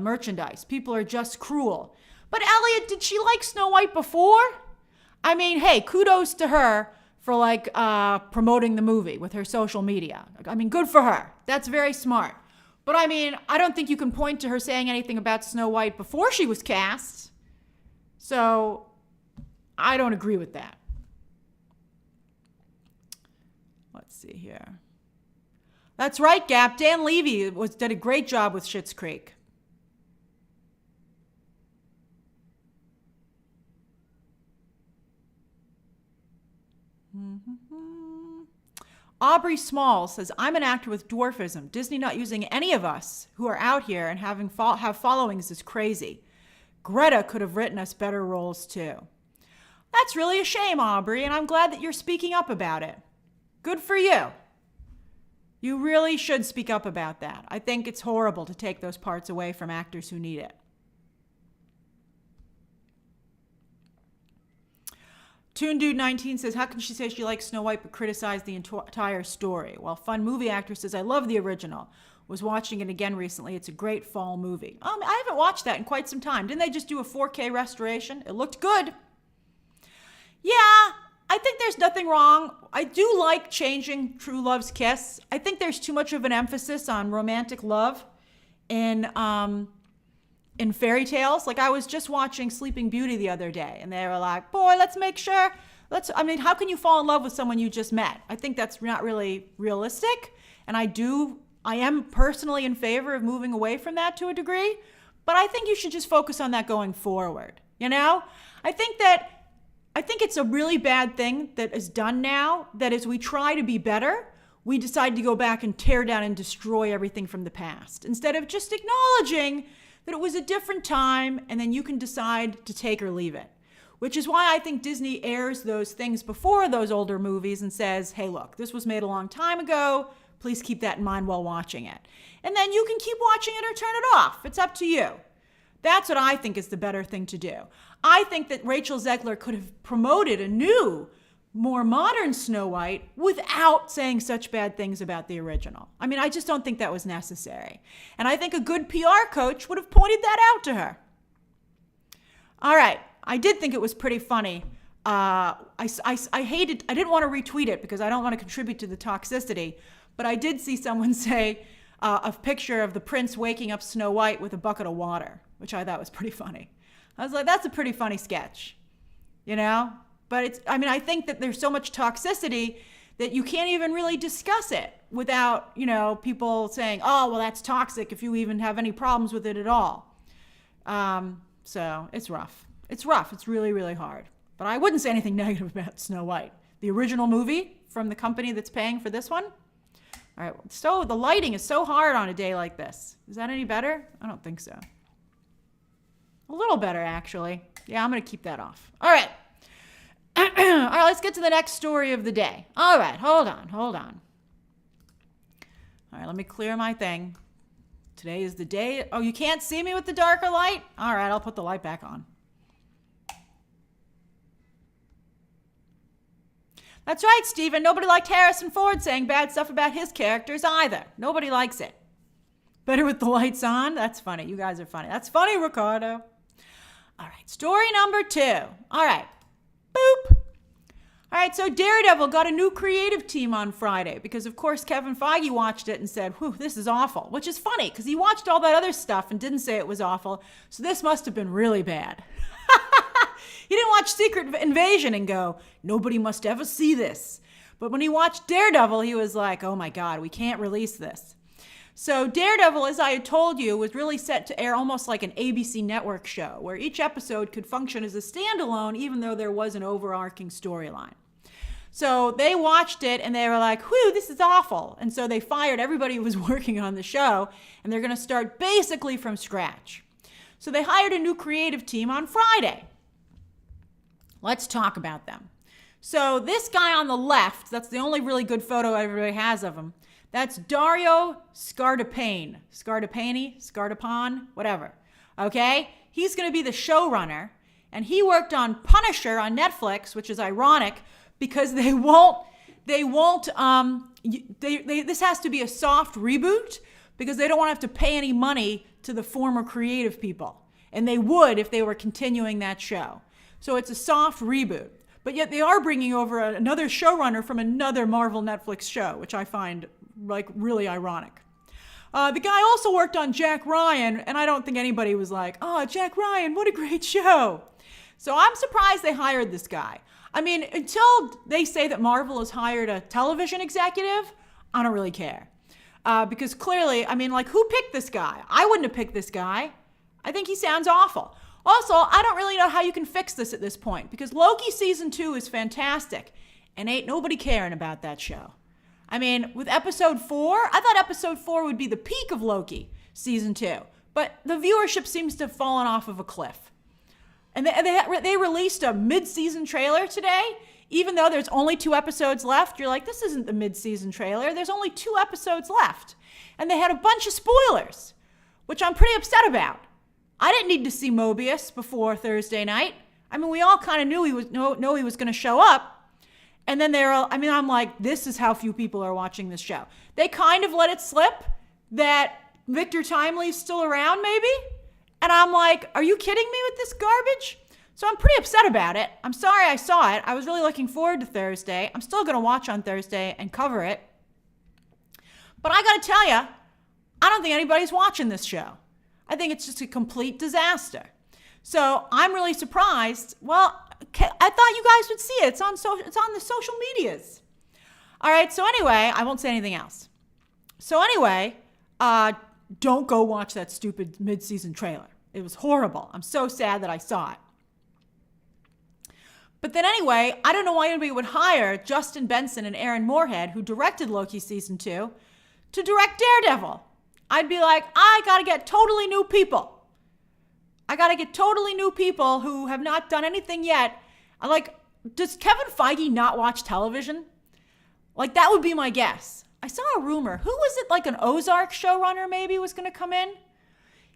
Speaker 1: merchandise. People are just cruel. But Elliot, did she like Snow White before? Hey, kudos to her for promoting the movie with her social media. Good for her. That's very smart. But I don't think you can point to her saying anything about Snow White before she was cast. So I don't agree with that. Let's see here. That's right, Gap. Dan Levy did a great job with Schitt's Creek. Aubrey Small says, I'm an actor with dwarfism. Disney not using any of us who are out here and have followings is crazy. Greta could have written us better roles too. That's really a shame, Aubrey, and I'm glad that you're speaking up about it. Good for you. You really should speak up about that. I think it's horrible to take those parts away from actors who need it. Toon Dude 19 says, how can she say she likes Snow White but criticize the entire story? Well, Fun Movie Actor says, I love the original. Was watching it again recently. It's a great fall movie. I haven't watched that in quite some time. Didn't they just do a 4K restoration? It looked good. Yeah, I think there's nothing wrong. I do like changing True Love's Kiss. I think there's too much of an emphasis on romantic love in fairy tales. Like I was just watching Sleeping Beauty the other day and they were like, boy, let's make sure, how can you fall in love with someone you just met? I think that's not really realistic. And I am personally in favor of moving away from that to a degree, but I think you should just focus on that going forward. You know, I think it's a really bad thing that is done now, that as we try to be better, we decide to go back and tear down and destroy everything from the past instead of just acknowledging that it was a different time and then you can decide to take or leave it. Which is why I think Disney airs those things before those older movies and says, hey, look, this was made a long time ago. Please keep that in mind while watching it. And then you can keep watching it or turn it off. It's up to you. That's what I think is the better thing to do. I think that Rachel Zegler could have promoted a new, more modern Snow White without saying such bad things about the original. I mean, I just don't think that was necessary. And I think a good PR coach would have pointed that out to her. All right. I did think it was pretty funny. I didn't want to retweet it because I don't want to contribute to the toxicity, but I did see someone say a picture of the prince waking up Snow White with a bucket of water, which I thought was pretty funny. I was like, that's a pretty funny sketch, you know? But I think that there's so much toxicity that you can't even really discuss it without, people saying, oh, well, that's toxic if you even have any problems with it at all. So it's rough. It's rough. It's really, really hard. But I wouldn't say anything negative about Snow White. The original movie from the company that's paying for this one. All right. So the lighting is so hard on a day like this. Is that any better? I don't think so. A little better, actually. Yeah, I'm going to keep that off. All right. All right, let's get to the next story of the day. All right, hold on. All right, let me clear my thing. Today is the day. Oh, you can't see me with the darker light? All right, I'll put the light back on. That's right, Stephen. Nobody liked Harrison Ford saying bad stuff about his characters either. Nobody likes it. Better with the lights on? That's funny. You guys are funny. That's funny, Ricardo. All right, story number 2. All right. Boop. All right, so Daredevil got a new creative team on Friday because, of course, Kevin Feige watched it and said, whew, this is awful, which is funny because he watched all that other stuff and didn't say it was awful, so this must have been really bad. He didn't watch Secret Invasion and go, nobody must ever see this. But when he watched Daredevil, he was like, oh my God, we can't release this. So Daredevil, as I had told you, was really set to air almost like an ABC network show, where each episode could function as a standalone, even though there was an overarching storyline. So they watched it and they were like, whew, this is awful. And so they fired everybody who was working on the show, and they're going to start basically from scratch. So they hired a new creative team on Friday. Let's talk about them. So this guy on the left, that's the only really good photo everybody has of him. That's Dario Scardapane, whatever. Okay? He's going to be the showrunner, and he worked on Punisher on Netflix, which is ironic because this has to be a soft reboot because they don't want to have to pay any money to the former creative people. And they would if they were continuing that show. So it's a soft reboot. But yet they are bringing over another showrunner from another Marvel Netflix show, which I find like really ironic. The guy also worked on Jack Ryan, and I don't think anybody was like, oh, Jack Ryan, what a great show. So I'm surprised they hired this guy. I mean, until they say that Marvel has hired a television executive, I don't really care. Because clearly, I mean, like, who picked this guy? I wouldn't have picked this guy. I think he sounds awful. Also, I don't really know how you can fix this at this point, because Loki season 2 is fantastic, and ain't nobody caring about that show. I mean, with episode 4, I thought episode 4 would be the peak of Loki season 2, but the viewership seems to have fallen off of a cliff. And they released a mid-season trailer today, even though there's only 2 episodes left. You're like, this isn't the mid-season trailer. There's only 2 episodes left. And they had a bunch of spoilers, which I'm pretty upset about. I didn't need to see Mobius before Thursday night. I mean, we all kind of knew he was going to show up. And then I'm like, this is how few people are watching this show. They kind of let it slip that Victor Timely's still around, maybe. And I'm like, are you kidding me with this garbage? So I'm pretty upset about it. I'm sorry I saw it. I was really looking forward to Thursday. I'm still going to watch on Thursday and cover it. But I got to tell you, I don't think anybody's watching this show. I think it's just a complete disaster. So I'm really surprised. Well, I thought you guys would see it. It's on the social medias. All right. So anyway, I won't say anything else. So anyway, don't go watch that stupid mid-season trailer. It was horrible. I'm so sad that I saw it. But then anyway, I don't know why anybody would hire Justin Benson and Aaron Moorhead, who directed Loki season 2, to direct Daredevil. I'd be like, I got to get totally new people. I got to get totally new people who have not done anything yet. I'm like, does Kevin Feige not watch television? Like, that would be my guess. I saw a rumor. Who was it? Like an Ozark showrunner maybe was going to come in?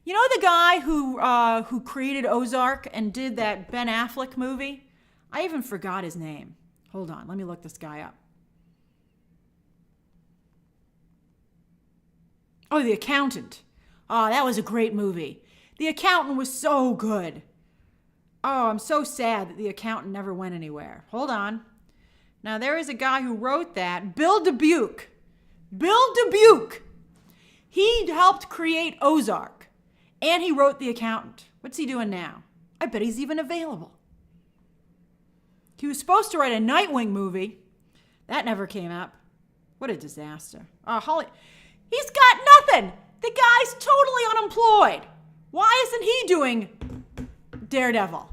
Speaker 1: You know the guy who created Ozark and did that Ben Affleck movie? I even forgot his name. Hold on, let me look this guy up. Oh, The Accountant. Oh, that was a great movie. The Accountant was so good. Oh, I'm so sad that The Accountant never went anywhere. Hold on. Now, there is a guy who wrote that, Bill Dubuque. Bill Dubuque. He helped create Ozark. And he wrote The Accountant. What's he doing now? I bet he's even available. He was supposed to write a Nightwing movie. That never came up. What a disaster. He's got nothing. The guy's totally unemployed. Why isn't he doing Daredevil?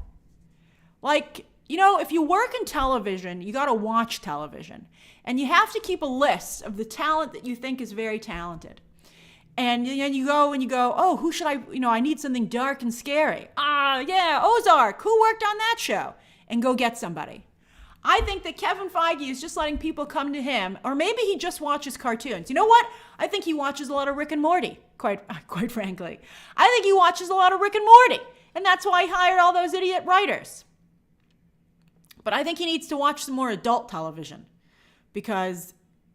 Speaker 1: Like, you know, if you work in television, you got to watch television. And you have to keep a list of the talent that you think is very talented. And then you go, oh, who should I need something dark and scary. Yeah, Ozark. Who worked on that show? And go get somebody. I think that Kevin Feige is just letting people come to him, or maybe he just watches cartoons. You know what? I think he watches a lot of Rick and Morty, quite frankly. I think he watches a lot of Rick and Morty, and that's why he hired all those idiot writers. But I think he needs to watch some more adult television because,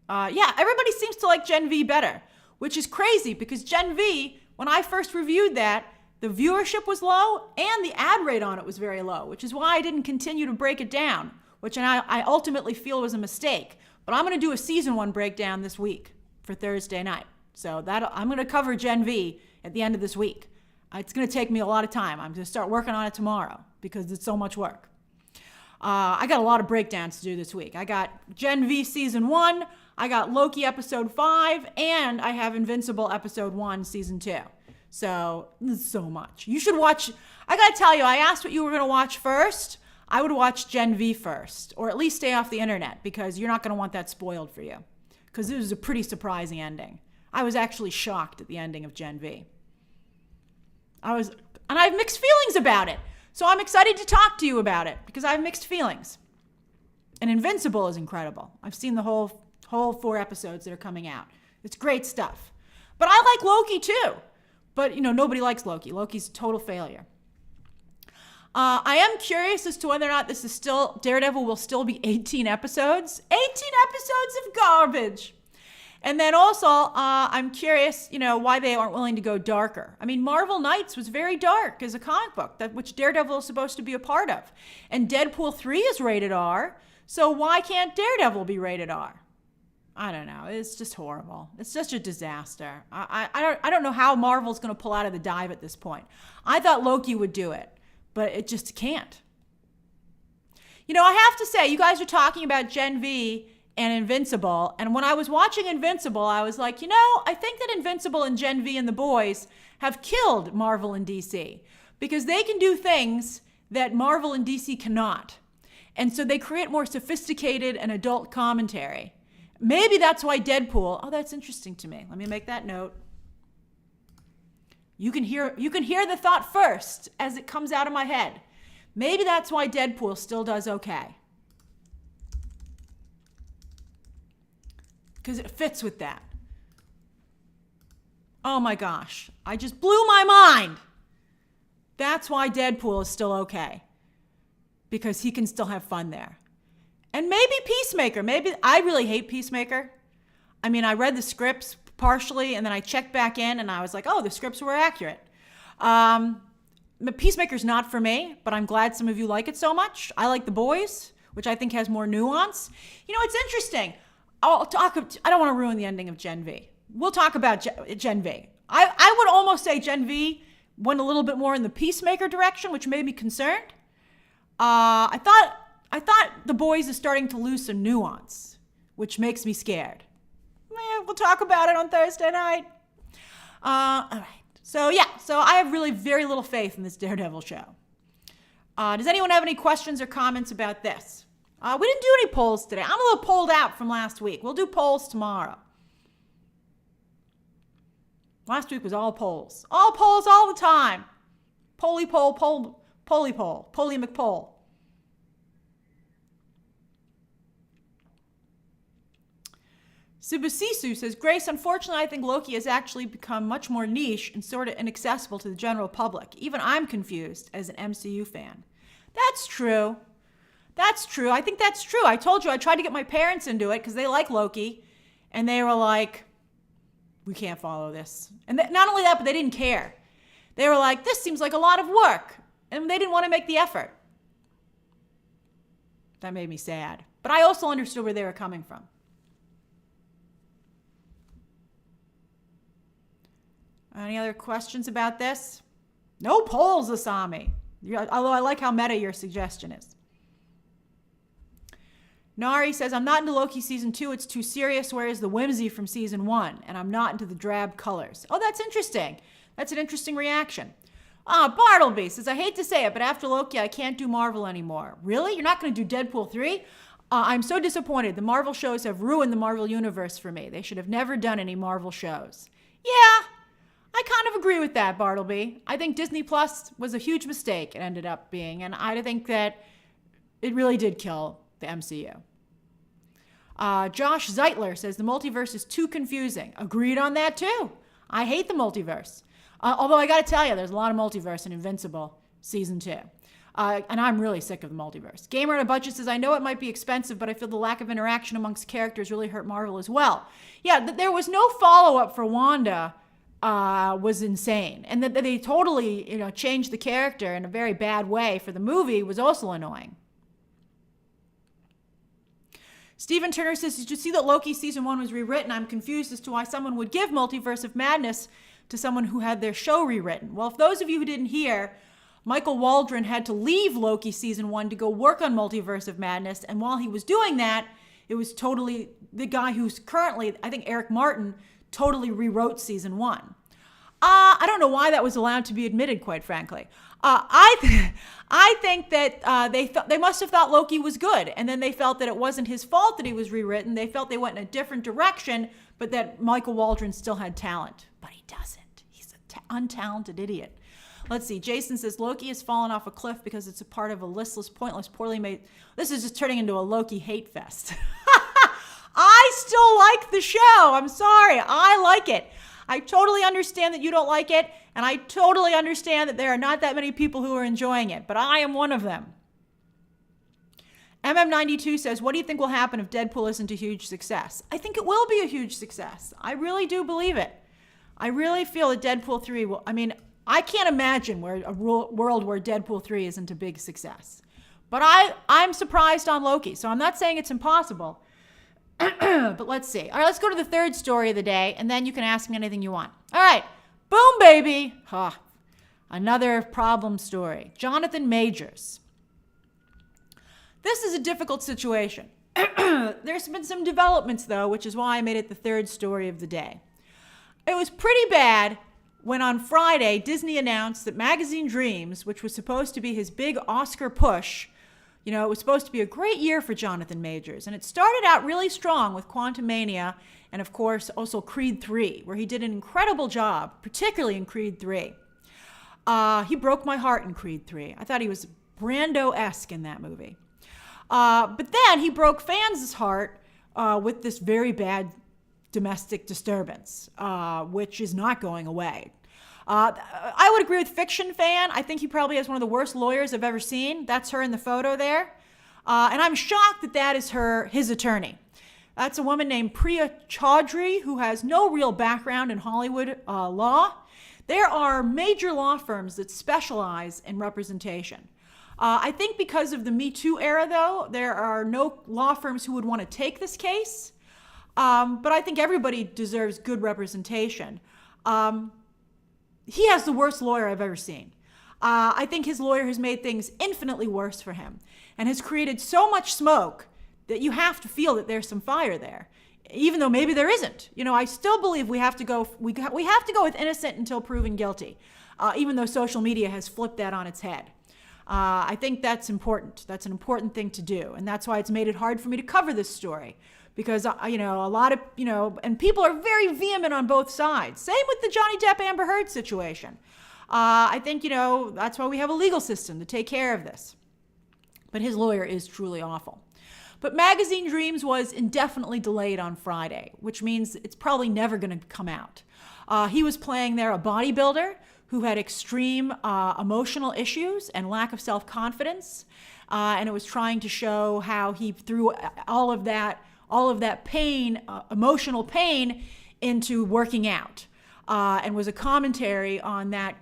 Speaker 1: everybody seems to like Gen V better, which is crazy because Gen V, when I first reviewed that, the viewership was low and the ad rate on it was very low, which is why I didn't continue to break it down, which I ultimately feel was a mistake. But I'm going to do a season 1 breakdown this week for Thursday night. So I'm going to cover Gen V at the end of this week. It's going to take me a lot of time. I'm going to start working on it tomorrow because it's so much work. I got a lot of breakdowns to do this week. I got Gen V season 1, I got Loki episode 5, and I have Invincible episode 1 season 2. So this is so much. You should watch. I got to tell you, I asked what you were going to watch first. I would watch Gen V first, or at least stay off the internet because you're not going to want that spoiled for you. Because it was a pretty surprising ending. I was actually shocked at the ending of Gen V. And I have mixed feelings about it. So I'm excited to talk to you about it because I have mixed feelings. And Invincible is incredible. I've seen the whole 4 episodes that are coming out. It's great stuff. But I like Loki too. But, nobody likes Loki. Loki's a total failure. I am curious as to whether or not Daredevil will still be 18 episodes. 18 episodes of garbage. And then also, I'm curious, why they aren't willing to go darker. I mean, Marvel Knights was very dark as a comic book, which Daredevil is supposed to be a part of. And Deadpool 3 is rated R, so why can't Daredevil be rated R? I don't know. It's just horrible. It's such a disaster. I don't know how Marvel's going to pull out of the dive at this point. I thought Loki would do it, but it just can't. I have to say, you guys are talking about Gen V and Invincible, and when I was watching Invincible, I was like, I think that Invincible and Gen V and the boys have killed Marvel and DC because they can do things that Marvel and DC cannot. And so they create more sophisticated and adult commentary. Maybe that's why Deadpool, oh, that's interesting to me. Let me make that note. You can hear the thought first as it comes out of my head. Maybe that's why Deadpool still does okay. Because it fits with that. Oh my gosh. I just blew my mind. That's why Deadpool is still okay. Because he can still have fun there. And maybe Peacemaker. Maybe I really hate Peacemaker. I mean, I read the scripts partially, and then I checked back in, and I was like, oh, the scripts were accurate. Peacemaker's not for me, but I'm glad some of you like it so much. I like The Boys, which I think has more nuance. You know, it's interesting. I don't want to ruin the ending of Gen V. We'll talk about Gen V. I would almost say Gen V went a little bit more in the Peacemaker direction, which made me concerned. I thought The Boys is starting to lose some nuance, which makes me scared. We'll talk about it on Thursday night. All right. So I have really very little faith in this Daredevil show. Does anyone have any questions or comments about this? We didn't do any polls today. I'm a little polled out from last week. We'll do polls tomorrow. Last week was all polls. All polls all the time. Polly poll, Polly McPoll. Subasisu says, Grace, unfortunately, I think Loki has actually become much more niche and sort of inaccessible to the general public. Even I'm confused as an MCU fan. That's true. I think that's true. I told you I tried to get my parents into it because they like Loki. And they were like, we can't follow this. And not only that, but they didn't care. They were like, this seems like a lot of work. And they didn't want to make the effort. That made me sad. But I also understood where they were coming from. Any other questions about this? No polls, Asami. Although I like how meta your suggestion is. Nari says, I'm not into Loki season 2. It's too serious, whereas the whimsy from season 1. And I'm not into the drab colors. Oh, that's interesting. That's an interesting reaction. Bartleby says, I hate to say it, but after Loki, I can't do Marvel anymore. Really? You're not going to do Deadpool 3? I'm so disappointed. The Marvel shows have ruined the Marvel universe for me. They should have never done any Marvel shows. Yeah. I kind of agree with that, Bartleby. I think Disney Plus was a huge mistake it ended up being, and I think that it really did kill the MCU. Josh Zegler says the multiverse is too confusing. Agreed on that too. I hate the multiverse. Although I got to tell you, there's a lot of multiverse in Invincible season 2. And I'm really sick of the multiverse. Gamer on a Budget says, I know it might be expensive, but I feel the lack of interaction amongst characters really hurt Marvel as well. Yeah, there was no follow-up for Wanda. Was insane. And that they totally, changed the character in a very bad way for the movie was also annoying. Stephen Turner says, did you see that Loki season 1 was rewritten? I'm confused as to why someone would give Multiverse of Madness to someone who had their show rewritten. Well, if those of you who didn't hear, Michael Waldron had to leave Loki season 1 to go work on Multiverse of Madness. And while he was doing that, it was totally the guy who's currently, I think Eric Martin, totally rewrote season 1. I don't know why that was allowed to be admitted, quite frankly. I think that they must have thought Loki was good, and then they felt that it wasn't his fault that he was rewritten. They felt they went in a different direction, but that Michael Waldron still had talent. But he doesn't. He's an untalented idiot. Let's see. Jason says, Loki has fallen off a cliff because it's a part of a listless, pointless, poorly made... This is just turning into a Loki hate fest. I still like the show. I'm sorry. I like it. I totally understand that you don't like it, and I totally understand that there are not that many people who are enjoying it, but I am one of them. MM92 says, what do you think will happen if Deadpool isn't a huge success? I think it will be a huge success. I really do believe it. I really feel that Deadpool 3 will, I can't imagine a world where Deadpool 3 isn't a big success. But I'm surprised on Loki, so I'm not saying it's impossible. But let's see. All right, let's go to the third story of the day, and then you can ask me anything you want. All right. Boom, baby. Another problem story. Jonathan Majors. This is a difficult situation. There's been some developments, though, which is why I made it the third story of the day. It was pretty bad when on Friday, Disney announced that Magazine Dreams, which was supposed to be his big Oscar push, You know, it was supposed to be a great year for Jonathan Majors, and it started out really strong with Quantumania and, of course, also Creed 3, where he did an incredible job, particularly in Creed 3. He broke my heart in Creed 3. I thought he was Brando-esque in that movie. But then he broke fans' heart with this very bad domestic disturbance, which is not going away. I would agree with Fiction Fan. I think he probably has one of the worst lawyers I've ever seen. That's her in the photo there. And I'm shocked that that is his attorney. That's a woman named Priya Chaudhry, who has no real background in Hollywood law. There are major law firms that specialize in representation. I think because of the Me Too era, though, there are no law firms who would want to take this case. But I think everybody deserves good representation. He has the worst lawyer I've ever seen. I think his lawyer has made things infinitely worse for him and has created so much smoke that you have to feel that there's some fire there, even though maybe there isn't. You know, I still believe we have to go with innocent until proven guilty, even though social media has flipped that on its head. I think that's important. That's an important thing to do, and that's why it's made it hard for me to cover this story. Because, a lot of, and people are very vehement on both sides. Same with the Johnny Depp Amber Heard situation. I think, that's why we have a legal system to take care of this. But his lawyer is truly awful. But Magazine Dreams was indefinitely delayed on Friday, which means it's probably never going to come out. He was playing there a bodybuilder who had extreme emotional issues and lack of self-confidence. And it was trying to show how he threw all of that pain, emotional pain, into working out, and was a commentary on that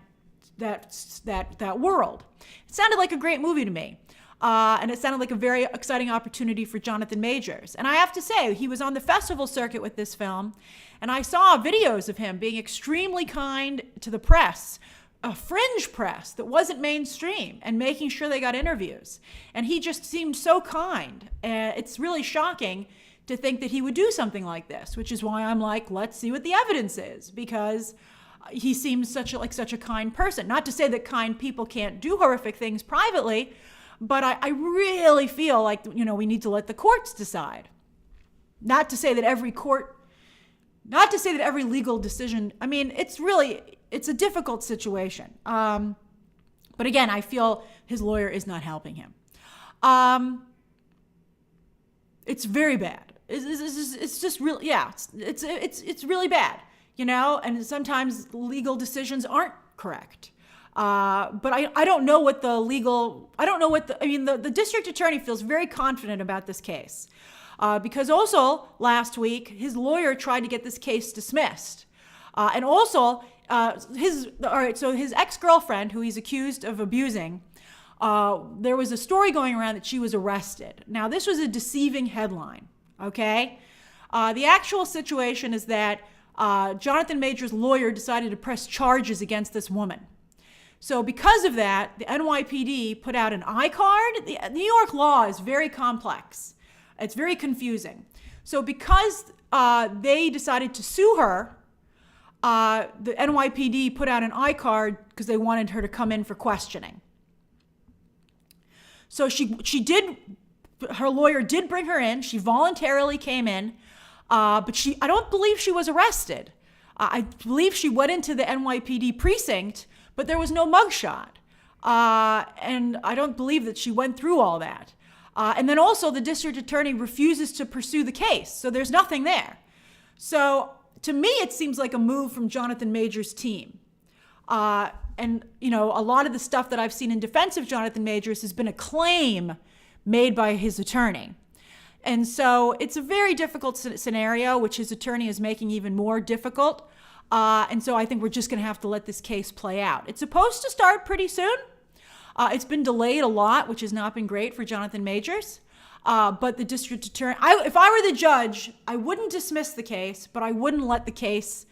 Speaker 1: world. It sounded like a great movie to me, and it sounded like a very exciting opportunity for Jonathan Majors. And I have to say, he was on the festival circuit with this film, and I saw videos of him being extremely kind to the press, a fringe press that wasn't mainstream, and making sure they got interviews. And he just seemed so kind. It's really shocking to think that he would do something like this, which is why I'm like, let's see what the evidence is, because he seems such a kind person. Not to say that kind people can't do horrific things privately, but I really feel like, we need to let the courts decide. Not to say that every legal decision, it's a difficult situation. But again, I feel his lawyer is not helping him. It's very bad. It's just really, it's really bad, and sometimes legal decisions aren't correct. But I don't know what the district attorney feels very confident about this case. Because also last week, his lawyer tried to get this case dismissed. And also, his ex-girlfriend, who he's accused of abusing, there was a story going around that she was arrested. Now, this was a deceiving headline. Okay? The actual situation is that Jonathan Majors' lawyer decided to press charges against this woman. So because of that, the NYPD put out an iCard. The New York law is very complex. It's very confusing. So because they decided to sue her, the NYPD put out an iCard because they wanted her to come in for questioning. So her lawyer did bring her in. She voluntarily came in, but I don't believe she was arrested. I believe she went into the NYPD precinct, but there was no mugshot. And I don't believe that she went through all that. And then also the district attorney refuses to pursue the case. So there's nothing there. So to me, it seems like a move from Jonathan Majors' team. And, a lot of the stuff that I've seen in defense of Jonathan Majors has been a claim made by his attorney. And so it's a very difficult scenario, which his attorney is making even more difficult. And so I think we're just going to have to let this case play out. It's supposed to start pretty soon. It's been delayed a lot, which has not been great for Jonathan Majors. But the district attorney, if I were the judge, I wouldn't dismiss the case, but I wouldn't let the case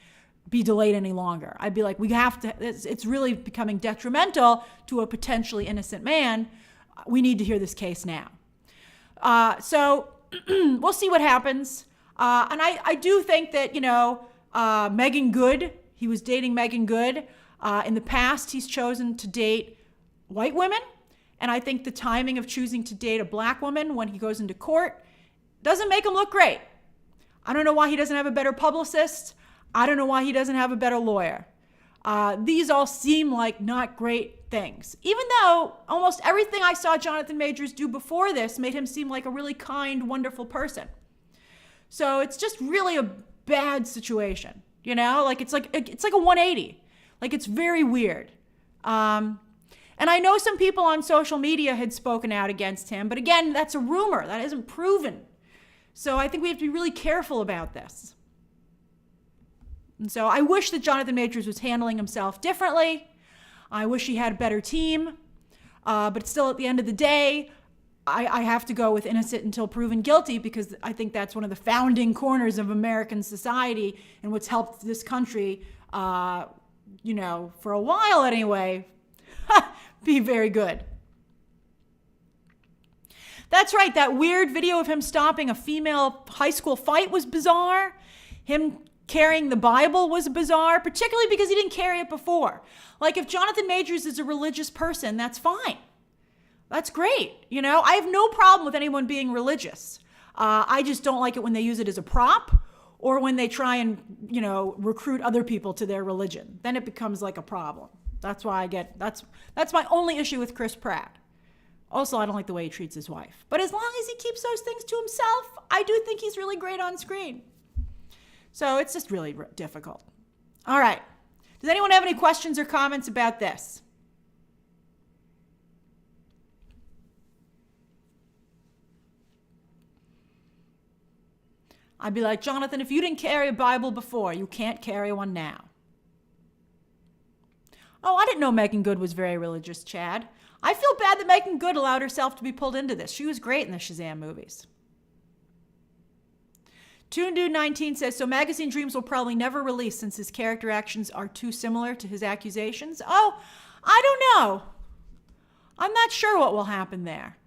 Speaker 1: be delayed any longer. I'd be like, it's really becoming detrimental to a potentially innocent man. We need to hear this case now. So we'll see what happens. And I do think that, Megan Good, he was dating Megan Good. In the past, he's chosen to date white women. And I think the timing of choosing to date a black woman when he goes into court doesn't make him look great. I don't know why he doesn't have a better publicist. I don't know why he doesn't have a better lawyer. These all seem like not great things. Even though almost everything I saw Jonathan Majors do before this made him seem like a really kind, wonderful person. So it's just really a bad situation, you know? Like it's like a 180. Like it's very weird. And I know some people on social media had spoken out against him, but again, that's a rumor. That isn't proven. So I think we have to be really careful about this. And so I wish that Jonathan Majors was handling himself differently. I wish he had a better team. But still, at the end of the day, I have to go with innocent until proven guilty because I think that's one of the founding corners of American society and what's helped this country, for a while anyway, be very good. That's right. That weird video of him stopping a female high school fight was bizarre. Him carrying the Bible was bizarre, particularly because he didn't carry it before. Like if Jonathan Majors is a religious person, that's fine. That's great. I have no problem with anyone being religious. I just don't like it when they use it as a prop or when they try and, recruit other people to their religion. Then it becomes like a problem. That's why that's my only issue with Chris Pratt. Also, I don't like the way he treats his wife. But as long as he keeps those things to himself, I do think he's really great on screen. So it's just really difficult. All right. Does anyone have any questions or comments about this? I'd be like, Jonathan, if you didn't carry a Bible before, you can't carry one now. Oh, I didn't know Megan Good was very religious, Chad. I feel bad that Megan Good allowed herself to be pulled into this. She was great in the Shazam movies. Toon Dude 19 says, so Magazine Dreams will probably never release since his character actions are too similar to his accusations. Oh, I don't know. I'm not sure what will happen there.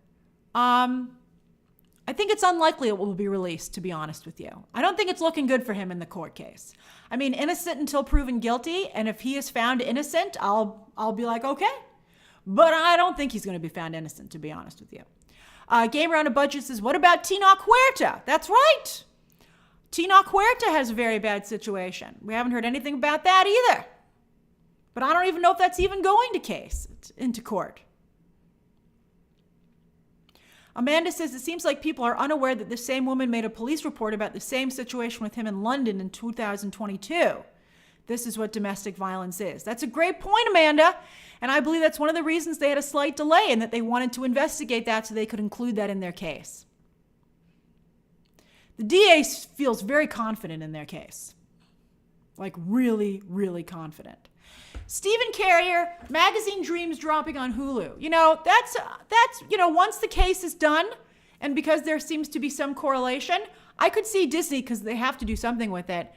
Speaker 1: I think it's unlikely it will be released, to be honest with you. I don't think it's looking good for him in the court case. I mean, innocent until proven guilty, and if he is found innocent, I'll be like, okay. But I don't think he's going to be found innocent, to be honest with you. Gamer on a Budget says, what about Tinoch Huerta? That's right. Tinoch Huerta has a very bad situation. We haven't heard anything about that either. But I don't even know if that's even going into court. Amanda says, it seems like people are unaware that the same woman made a police report about the same situation with him in London in 2022. This is what domestic violence is. That's a great point, Amanda. And I believe that's one of the reasons they had a slight delay and that they wanted to investigate that so they could include that in their case. The DA feels very confident in their case. Like really, really confident. Stephen Carrier, Magazine Dreams dropping on Hulu. That's once the case is done, and because there seems to be some correlation, I could see Disney, because they have to do something with it.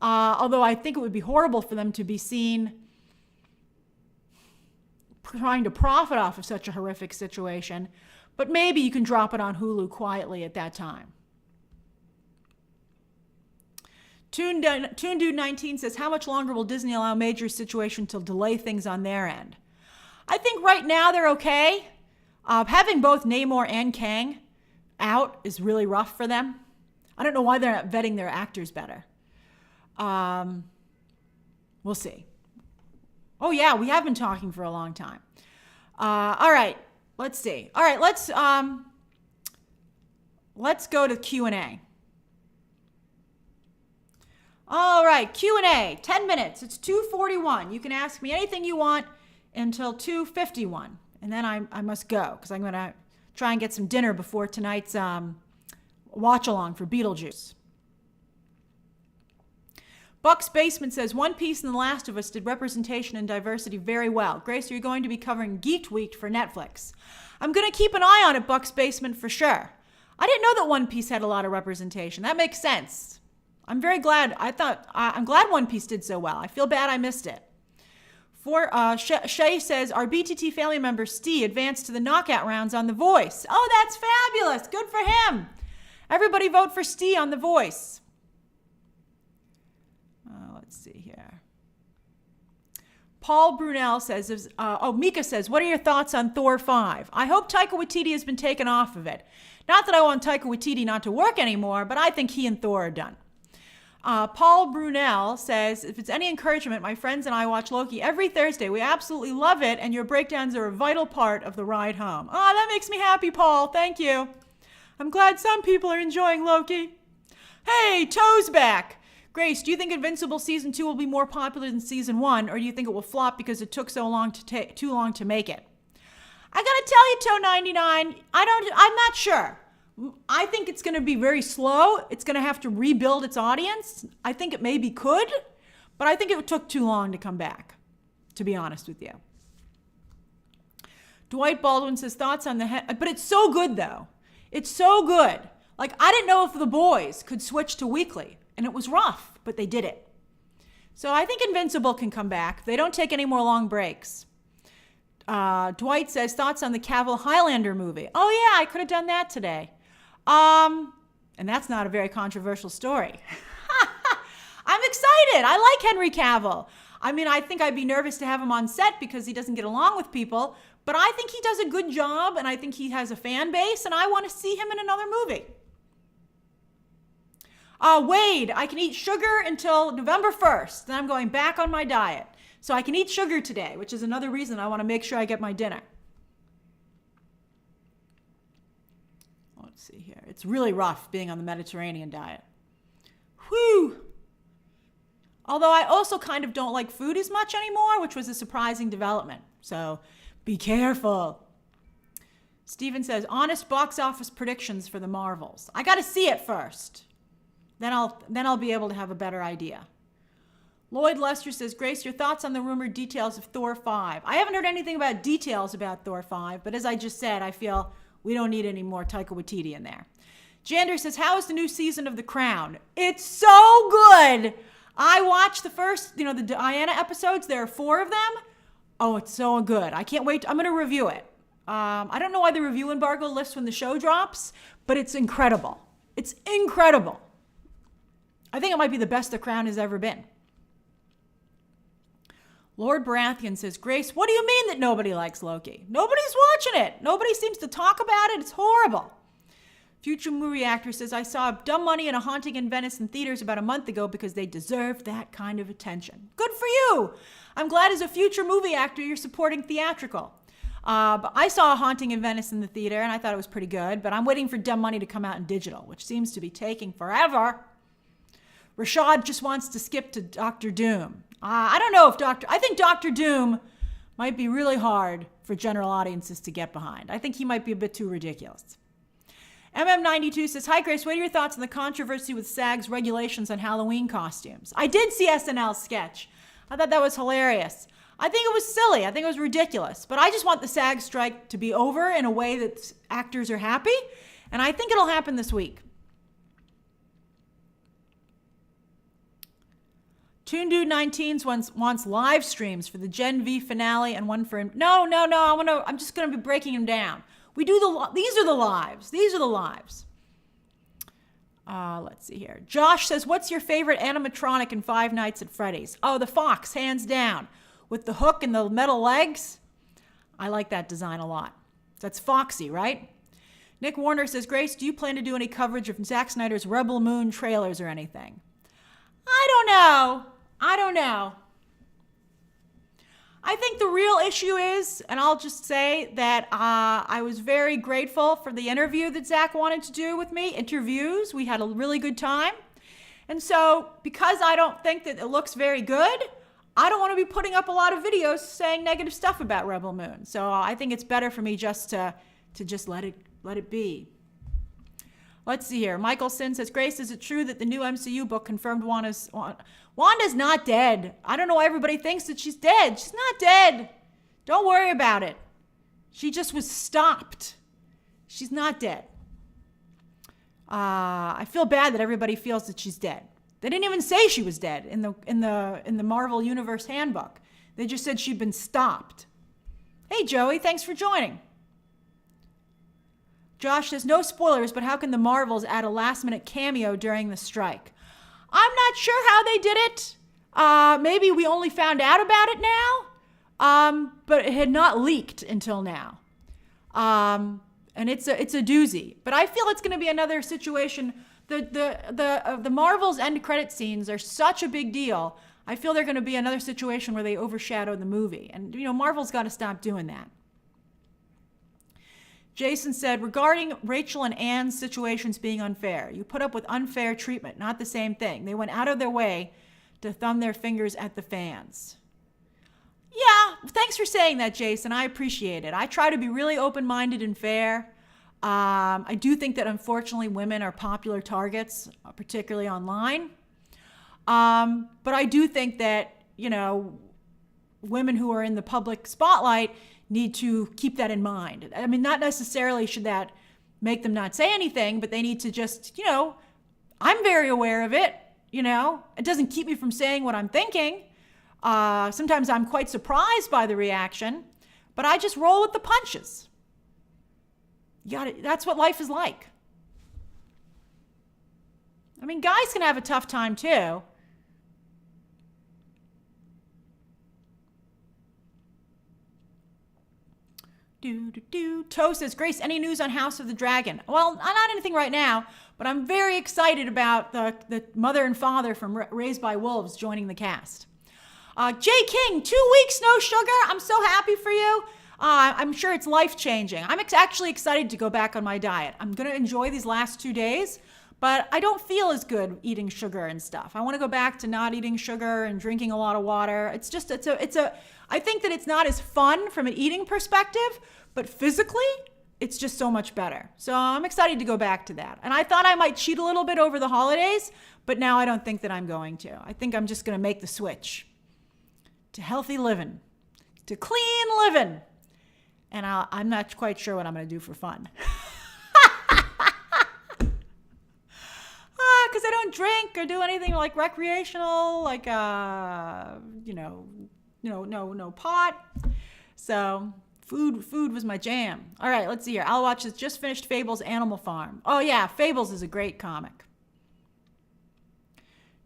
Speaker 1: Although I think it would be horrible for them to be seen trying to profit off of such a horrific situation. But maybe you can drop it on Hulu quietly at that time. Toon Dude 19 says, how much longer will Disney allow Major's situation to delay things on their end? I think right now they're okay. Having both Namor and Kang out is really rough for them. I don't know why they're not vetting their actors better. We'll see. Oh yeah, we have been talking for a long time. All right, let's see. All right, let's go to Q&A. All right, Q&A, 10 minutes. It's 2:41. You can ask me anything you want until 2:51. And then I must go because I'm going to try and get some dinner before tonight's watch-along for Beetlejuice. Buck's Basement says, One Piece and The Last of Us did representation and diversity very well. Grace, are you going to be covering Geeked Week for Netflix? I'm going to keep an eye on it, Buck's Basement, for sure. I didn't know that One Piece had a lot of representation. That makes sense. I'm very glad. I'm glad One Piece did so well. I feel bad I missed it. Shay says, our BTT family member Steve advanced to the knockout rounds on The Voice. Oh, that's fabulous. Good for him. Everybody vote for Steve on The Voice. Let's see here. Paul Brunel says, Mika says, what are your thoughts on Thor 5? I hope Taika Waititi has been taken off of it. Not that I want Taika Waititi not to work anymore, but I think he and Thor are done. Paul Brunel says, if it's any encouragement, my friends and I watch Loki every Thursday. We absolutely love it, and your breakdowns are a vital part of the ride home. Oh, that makes me happy, Paul. Thank you. I'm glad some people are enjoying Loki. Hey, Toe's back. Grace, do you think Invincible Season 2 will be more popular than Season 1, or do you think it will flop because it took so long too long to make it? I gotta tell you, Toe 99, I'm not sure. I think it's gonna be very slow. It's gonna have to rebuild its audience. I think it maybe could, but I think it took too long to come back, to be honest with you. Dwight Baldwin says, thoughts on but it's so good though. It's so good. Like, I didn't know if the boys could switch to weekly, and it was rough, but they did it. So I think Invincible can come back. They don't take any more long breaks. Dwight says, thoughts on the Cavill Highlander movie. Oh yeah, I could have done that today. And that's not a very controversial story. I'm excited. I like Henry Cavill. I mean, I think I'd be nervous to have him on set because he doesn't get along with people, but I think he does a good job, and I think he has a fan base, and I want to see him in another movie. Wade, I can eat sugar until November 1st. Then I'm going back on my diet. So I can eat sugar today, which is another reason I want to make sure I get my dinner. Let's see here. It's really rough being on the Mediterranean diet. Whew. Although I also kind of don't like food as much anymore, which was a surprising development. So be careful. Steven says, honest box office predictions for the Marvels. I got to see it first. Then I'll be able to have a better idea. Lloyd Lester says, Grace, your thoughts on the rumored details of Thor 5. I haven't heard anything about details about Thor 5, but as I just said, I feel we don't need any more Taika Waititi in there. Jander says, how is the new season of The Crown? It's so good. I watched the first, the Diana episodes. There are 4 of them. Oh, it's so good. I can't wait. I'm going to review it. I don't know why the review embargo lifts when the show drops, but it's incredible. It's incredible. I think it might be the best The Crown has ever been. Lord Baratheon says, Grace, what do you mean that nobody likes Loki? Nobody's watching it. Nobody seems to talk about it. It's horrible. Future movie actor says, I saw Dumb Money and A Haunting in Venice in theaters about a month ago because they deserved that kind of attention. Good for you. I'm glad as a future movie actor you're supporting theatrical. But I saw A Haunting in Venice in the theater and I thought it was pretty good, but I'm waiting for Dumb Money to come out in digital, which seems to be taking forever. Rashad just wants to skip to Doctor Doom. I don't know if I think Doctor Doom might be really hard for general audiences to get behind. I think he might be a bit too ridiculous. MM92 says, hi Grace, what are your thoughts on the controversy with SAG's regulations on Halloween costumes? I did see SNL's sketch. I thought that was hilarious. I think it was silly. I think it was ridiculous. But I just want the SAG strike to be over in a way that actors are happy. And I think it'll happen this week. Toon Dude 19 wants live streams for the Gen V finale and one for... No. I'm just going to be breaking them down. These are the lives. These are the lives. Let's see here. Josh says, what's your favorite animatronic in Five Nights at Freddy's? Oh, the fox, hands down. With the hook and the metal legs. I like that design a lot. That's Foxy, right? Nick Warner says, Grace, do you plan to do any coverage of Zack Snyder's Rebel Moon trailers or anything? I don't know. I think the real issue is, and I'll just say that I was very grateful for the interview that Zach wanted to do with me. Interviews, we had a really good time. And so because I don't think that it looks very good, I don't want to be putting up a lot of videos saying negative stuff about Rebel Moon. So I think it's better for me just to just let it be. Let's see here. Michael Sin says, Grace, is it true that the new MCU book confirmed Wanda's not dead? I don't know why everybody thinks that she's dead. She's not dead. Don't worry about it. She just was stopped. She's not dead. I feel bad that everybody feels that she's dead. They didn't even say she was dead in the Marvel Universe handbook. They just said she'd been stopped. Hey, Joey, thanks for joining. Josh says, no spoilers, but how can the Marvels add a last-minute cameo during the strike? I'm not sure how they did it. Maybe we only found out about it now. but it had not leaked until now. And it's a doozy. But I feel it's going to be another situation. The Marvel's end credit scenes are such a big deal. I feel they're going to be another situation where they overshadow the movie. And, Marvel's got to stop doing that. Jason said, regarding Rachel and Anne's situations being unfair, you put up with unfair treatment, not the same thing. They went out of their way to thumb their fingers at the fans. Yeah, thanks for saying that, Jason. I appreciate it. I try to be really open-minded and fair. I do think that, unfortunately, women are popular targets, particularly online. But I do think that, women who are in the public spotlight need to keep that in mind. I mean, not necessarily should that make them not say anything, but they need to just, I'm very aware of it, It doesn't keep me from saying what I'm thinking. Sometimes I'm quite surprised by the reaction, but I just roll with the punches. That's what life is like. I mean, guys can have a tough time too. Toe says, Grace, any news on House of the Dragon? Well, not anything right now, but I'm very excited about the mother and father from Raised by Wolves joining the cast. Jay King, 2 weeks no sugar. I'm so happy for you. I'm sure it's life-changing. I'm actually excited to go back on my diet. I'm going to enjoy these last 2 days, but I don't feel as good eating sugar and stuff. I want to go back to not eating sugar and drinking a lot of water. I think that it's not as fun from an eating perspective, but physically, it's just so much better. So I'm excited to go back to that. And I thought I might cheat a little bit over the holidays, but now I don't think that I'm going to. I think I'm just going to make the switch to healthy living, to clean living. And I'm not quite sure what I'm going to do for fun. Because I don't drink or do anything like recreational, like, no pot. So food was my jam. All right, let's see here. I'll watch this. Just finished Fable's Animal Farm. Oh, yeah, Fables is a great comic.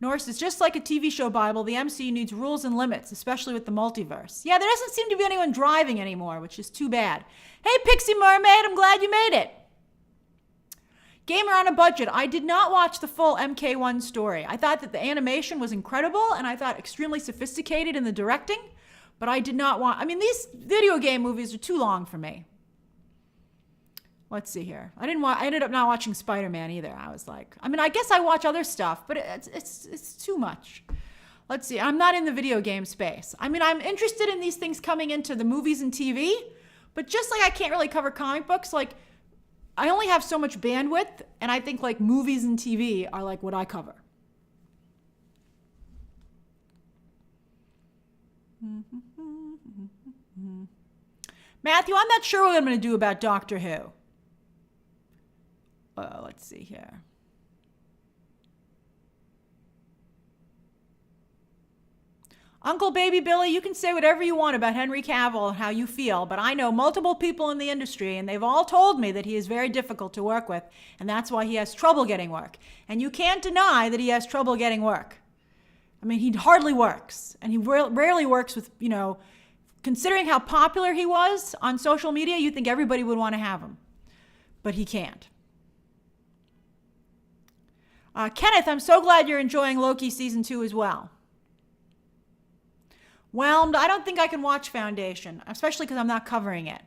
Speaker 1: Norse is just like a TV show Bible. The MCU needs rules and limits, especially with the multiverse. Yeah, there doesn't seem to be anyone driving anymore, which is too bad. Hey, Pixie Mermaid, I'm glad you made it. Gamer on a budget. I did not watch the full MK1 story. I thought that the animation was incredible, and I thought extremely sophisticated in the directing, but I did not want... I mean, these video game movies are too long for me. Let's see here. I ended up not watching Spider-Man either. I was like... I mean, I guess I watch other stuff, but it's too much. Let's see. I'm not in the video game space. I mean, I'm interested in these things coming into the movies and TV, but just like I can't really cover comic books, like... I only have so much bandwidth, and I think like movies and TV are like what I cover. Matthew, I'm not sure what I'm going to do about Doctor Who. Let's see here. Uncle Baby Billy, you can say whatever you want about Henry Cavill and how you feel, but I know multiple people in the industry, and they've all told me that he is very difficult to work with, and that's why he has trouble getting work. And you can't deny that he has trouble getting work. I mean, he hardly works, and he rarely works with, considering how popular he was on social media, you'd think everybody would want to have him, but he can't. Kenneth, I'm so glad you're enjoying Loki Season 2 as well. Whelmed, I don't think I can watch Foundation, especially because I'm not covering it.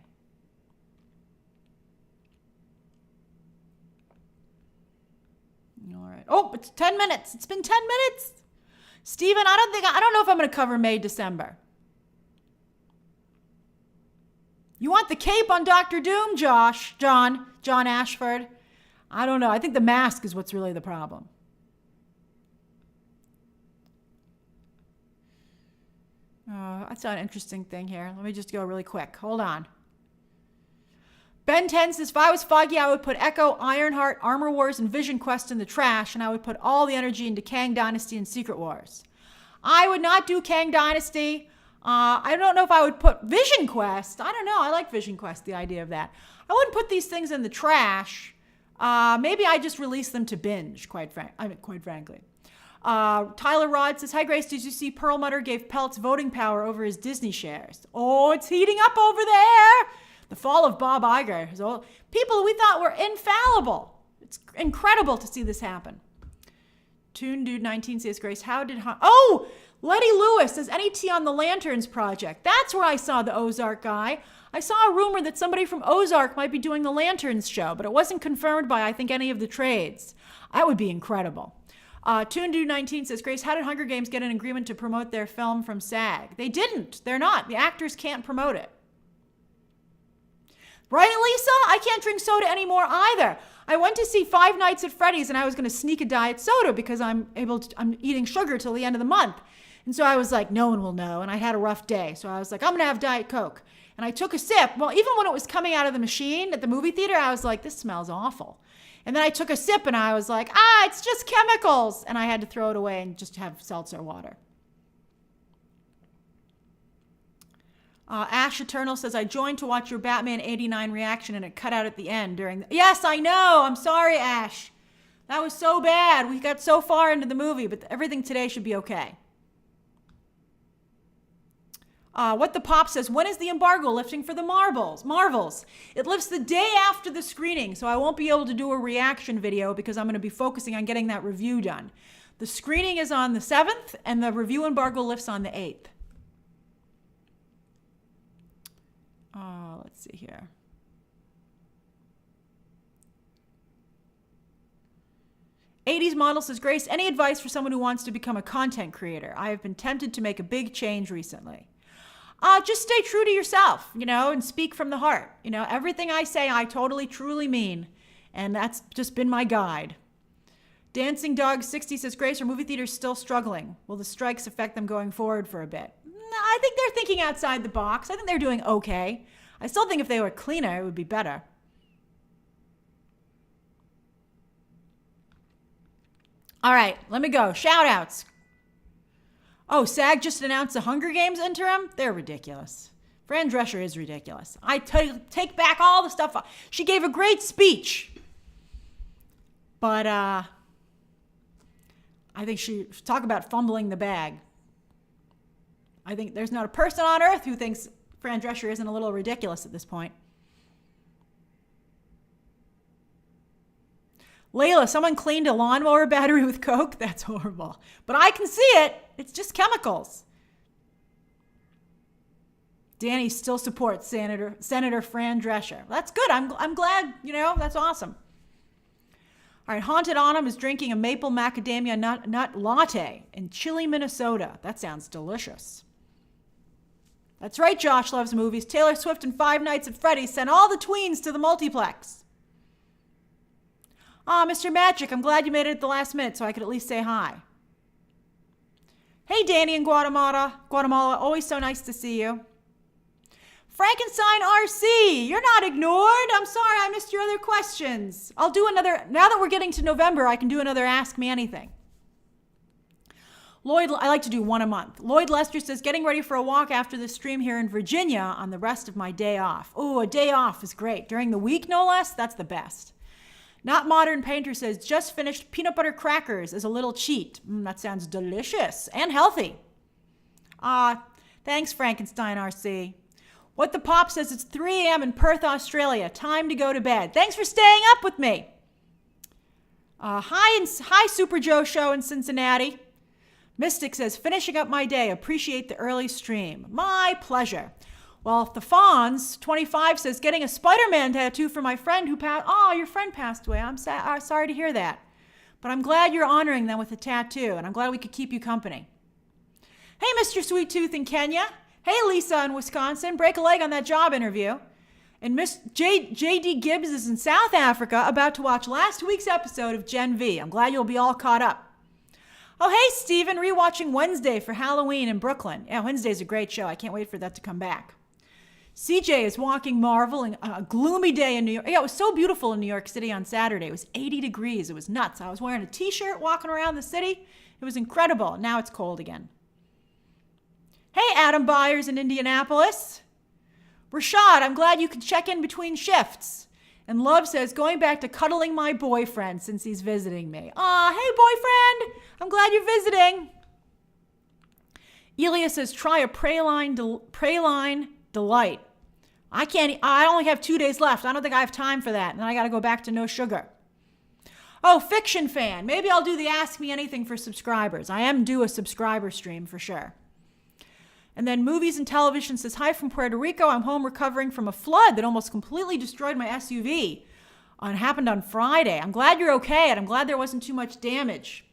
Speaker 1: All right. Oh, it's 10 minutes. It's been 10 minutes. Steven, I don't know if I'm going to cover May, December. You want the cape on Dr. Doom, John Ashford? I don't know. I think the mask is what's really the problem. That's an interesting thing here. Let me just go really quick. Hold on. Ben 10 says, if I was Foggy, I would put Echo, Ironheart, Armor Wars, and Vision Quest in the trash, and I would put all the energy into Kang Dynasty and Secret Wars. I would not do Kang Dynasty. I don't know if I would put Vision Quest. I don't know. I like Vision Quest, the idea of that. I wouldn't put these things in the trash. Maybe I just release them to binge, quite frankly. Tyler Rod says, hi, Grace, did you see Perlmutter gave Peltz voting power over his Disney shares? Oh, it's heating up over there. The fall of Bob Iger. People we thought were infallible. It's incredible to see this happen. Toon Dude 19 says, Grace, how did... Oh, Letty Lewis says, any tea on the Lanterns project? That's where I saw the Ozark guy. I saw a rumor that somebody from Ozark might be doing the Lanterns show, but it wasn't confirmed by, I think, any of the trades. That would be incredible. Toon Dude 19 says, Grace, how did Hunger Games get an agreement to promote their film from SAG? They didn't. They're not. The actors can't promote it. Right, Lisa? I can't drink soda anymore either. I went to see Five Nights at Freddy's and I was going to sneak a diet soda because I'm eating sugar till the end of the month. And so I was like, no one will know. And I had a rough day. So I was like, I'm going to have Diet Coke. And I took a sip. Well, even when it was coming out of the machine at the movie theater, I was like, this smells awful. And then I took a sip and I was like, it's just chemicals. And I had to throw it away and just have seltzer water. Ash Eternal says, I joined to watch your Batman 89 reaction and it cut out at the end during Yes, I know. I'm sorry, Ash. That was so bad. We got so far into the movie, but everything today should be okay. What the Pop says, when is the embargo lifting for the Marvels? It lifts the day after the screening, so I won't be able to do a reaction video because I'm going to be focusing on getting that review done. The screening is on the 7th, and the review embargo lifts on the 8th. Let's see here. '80s model says, Grace, any advice for someone who wants to become a content creator? I have been tempted to make a big change recently. Just stay true to yourself, and speak from the heart. Everything I say, I totally, truly mean. And that's just been my guide. Dancing Dog 60 says, Grace, are movie theaters still struggling? Will the strikes affect them going forward for a bit? I think they're thinking outside the box. I think they're doing okay. I still think if they were cleaner, it would be better. All right, let me go. Shout outs. Oh, SAG just announced the Hunger Games interim? They're ridiculous. Fran Drescher is ridiculous. I take back all the stuff. She gave a great speech. But I think talk about fumbling the bag. I think there's not a person on earth who thinks Fran Drescher isn't a little ridiculous at this point. Layla, someone cleaned a lawnmower battery with Coke? That's horrible. But I can see it. It's just chemicals. Danny still supports Senator Fran Drescher. That's good. I'm glad, that's awesome. All right, Haunted Autumn is drinking a maple macadamia nut latte in Chile, Minnesota. That sounds delicious. That's right, Josh loves movies. Taylor Swift and Five Nights at Freddy's sent all the tweens to the multiplex. Mr. Magic, I'm glad you made it at the last minute so I could at least say hi. Hey, Danny in Guatemala. Always so nice to see you. Frankenstein RC, you're not ignored. I'm sorry, I missed your other questions. I'll do another, now that we're getting to November, I can do another Ask Me Anything. Lloyd, I like to do one a month. Lloyd Lester says, getting ready for a walk after the stream here in Virginia on the rest of my day off. Oh, a day off is great. During the week, no less, that's the best. Not Modern Painter says, just finished peanut butter crackers as a little cheat. That sounds delicious and healthy. Thanks, Frankenstein RC. What the Pop says, it's 3 a.m. in Perth, Australia. Time to go to bed. Thanks for staying up with me. Hi, Super Joe Show in Cincinnati. Mystic says, finishing up my day. Appreciate the early stream. My pleasure. Well, the Fawns 25 says, getting a Spider-Man tattoo for my friend who passed. Oh, your friend passed away. I'm sorry to hear that. But I'm glad you're honoring them with a tattoo, and I'm glad we could keep you company. Hey, Mr. Sweet Tooth in Kenya. Hey, Lisa in Wisconsin. Break a leg on that job interview. And Miss J.D. Gibbs is in South Africa about to watch last week's episode of Gen V. I'm glad you'll be all caught up. Oh, hey, Steven, rewatching Wednesday for Halloween in Brooklyn. Yeah, Wednesday's a great show. I can't wait for that to come back. CJ is walking Marvel in a gloomy day in New York. Yeah, it was so beautiful in New York City on Saturday. It was 80 degrees. It was nuts. I was wearing a t-shirt walking around the city. It was incredible. Now it's cold again. Hey, Adam Byers in Indianapolis. Rashad, I'm glad you could check in between shifts. And Love says, going back to cuddling my boyfriend since he's visiting me. Aw, hey, boyfriend. I'm glad you're visiting. Elia says, try a praline delight. I only have 2 days left. I don't think I have time for that. And then I got to go back to no sugar. Oh, Fiction Fan. Maybe I'll do the Ask Me Anything for subscribers. I am due a subscriber stream for sure. And then Movies and Television says, hi from Puerto Rico. I'm home recovering from a flood that almost completely destroyed my SUV. It happened on Friday. I'm glad you're okay, and I'm glad there wasn't too much damage.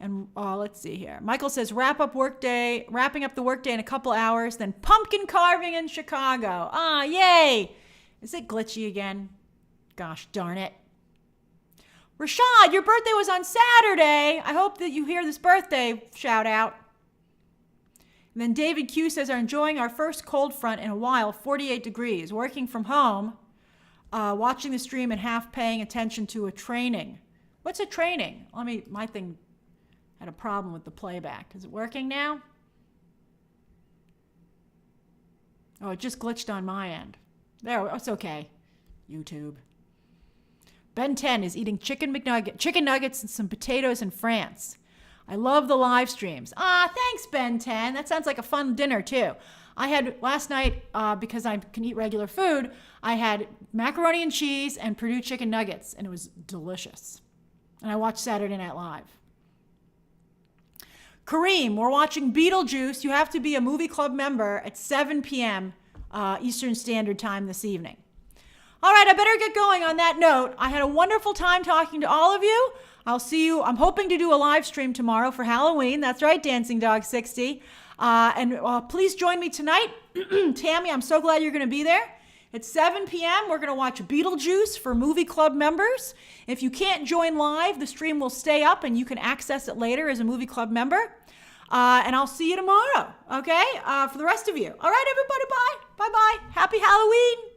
Speaker 1: And let's see here. Michael says, wrapping up the workday in a couple hours, then pumpkin carving in Chicago. Ah, yay. Is it glitchy again? Gosh darn it. Rashad, your birthday was on Saturday. I hope that you hear this birthday shout out. And then David Q says, are enjoying our first cold front in a while, 48 degrees, working from home, watching the stream and half paying attention to a training. What's a training? My thing had a problem with the playback. Is it working now? Oh, it just glitched on my end. There, it's okay. YouTube. Ben 10 is eating chicken nuggets and some potatoes in France. I love the live streams. Ah, thanks, Ben 10. That sounds like a fun dinner, too. I had last night, because I can eat regular food, I had macaroni and cheese and Purdue chicken nuggets, and it was delicious. And I watched Saturday Night Live. Kareem, we're watching Beetlejuice. You have to be a movie club member at 7 p.m. Eastern Standard Time this evening. All right, I better get going on that note. I had a wonderful time talking to all of you. I'll see you. I'm hoping to do a live stream tomorrow for Halloween. That's right, Dancing Dog 60. And please join me tonight. Tammy, I'm so glad you're going to be there. At 7 p.m., we're going to watch Beetlejuice for movie club members. If you can't join live, the stream will stay up and you can access it later as a movie club member. And I'll see you tomorrow, okay? For the rest of you. All right, everybody, bye. Bye-bye. Happy Halloween.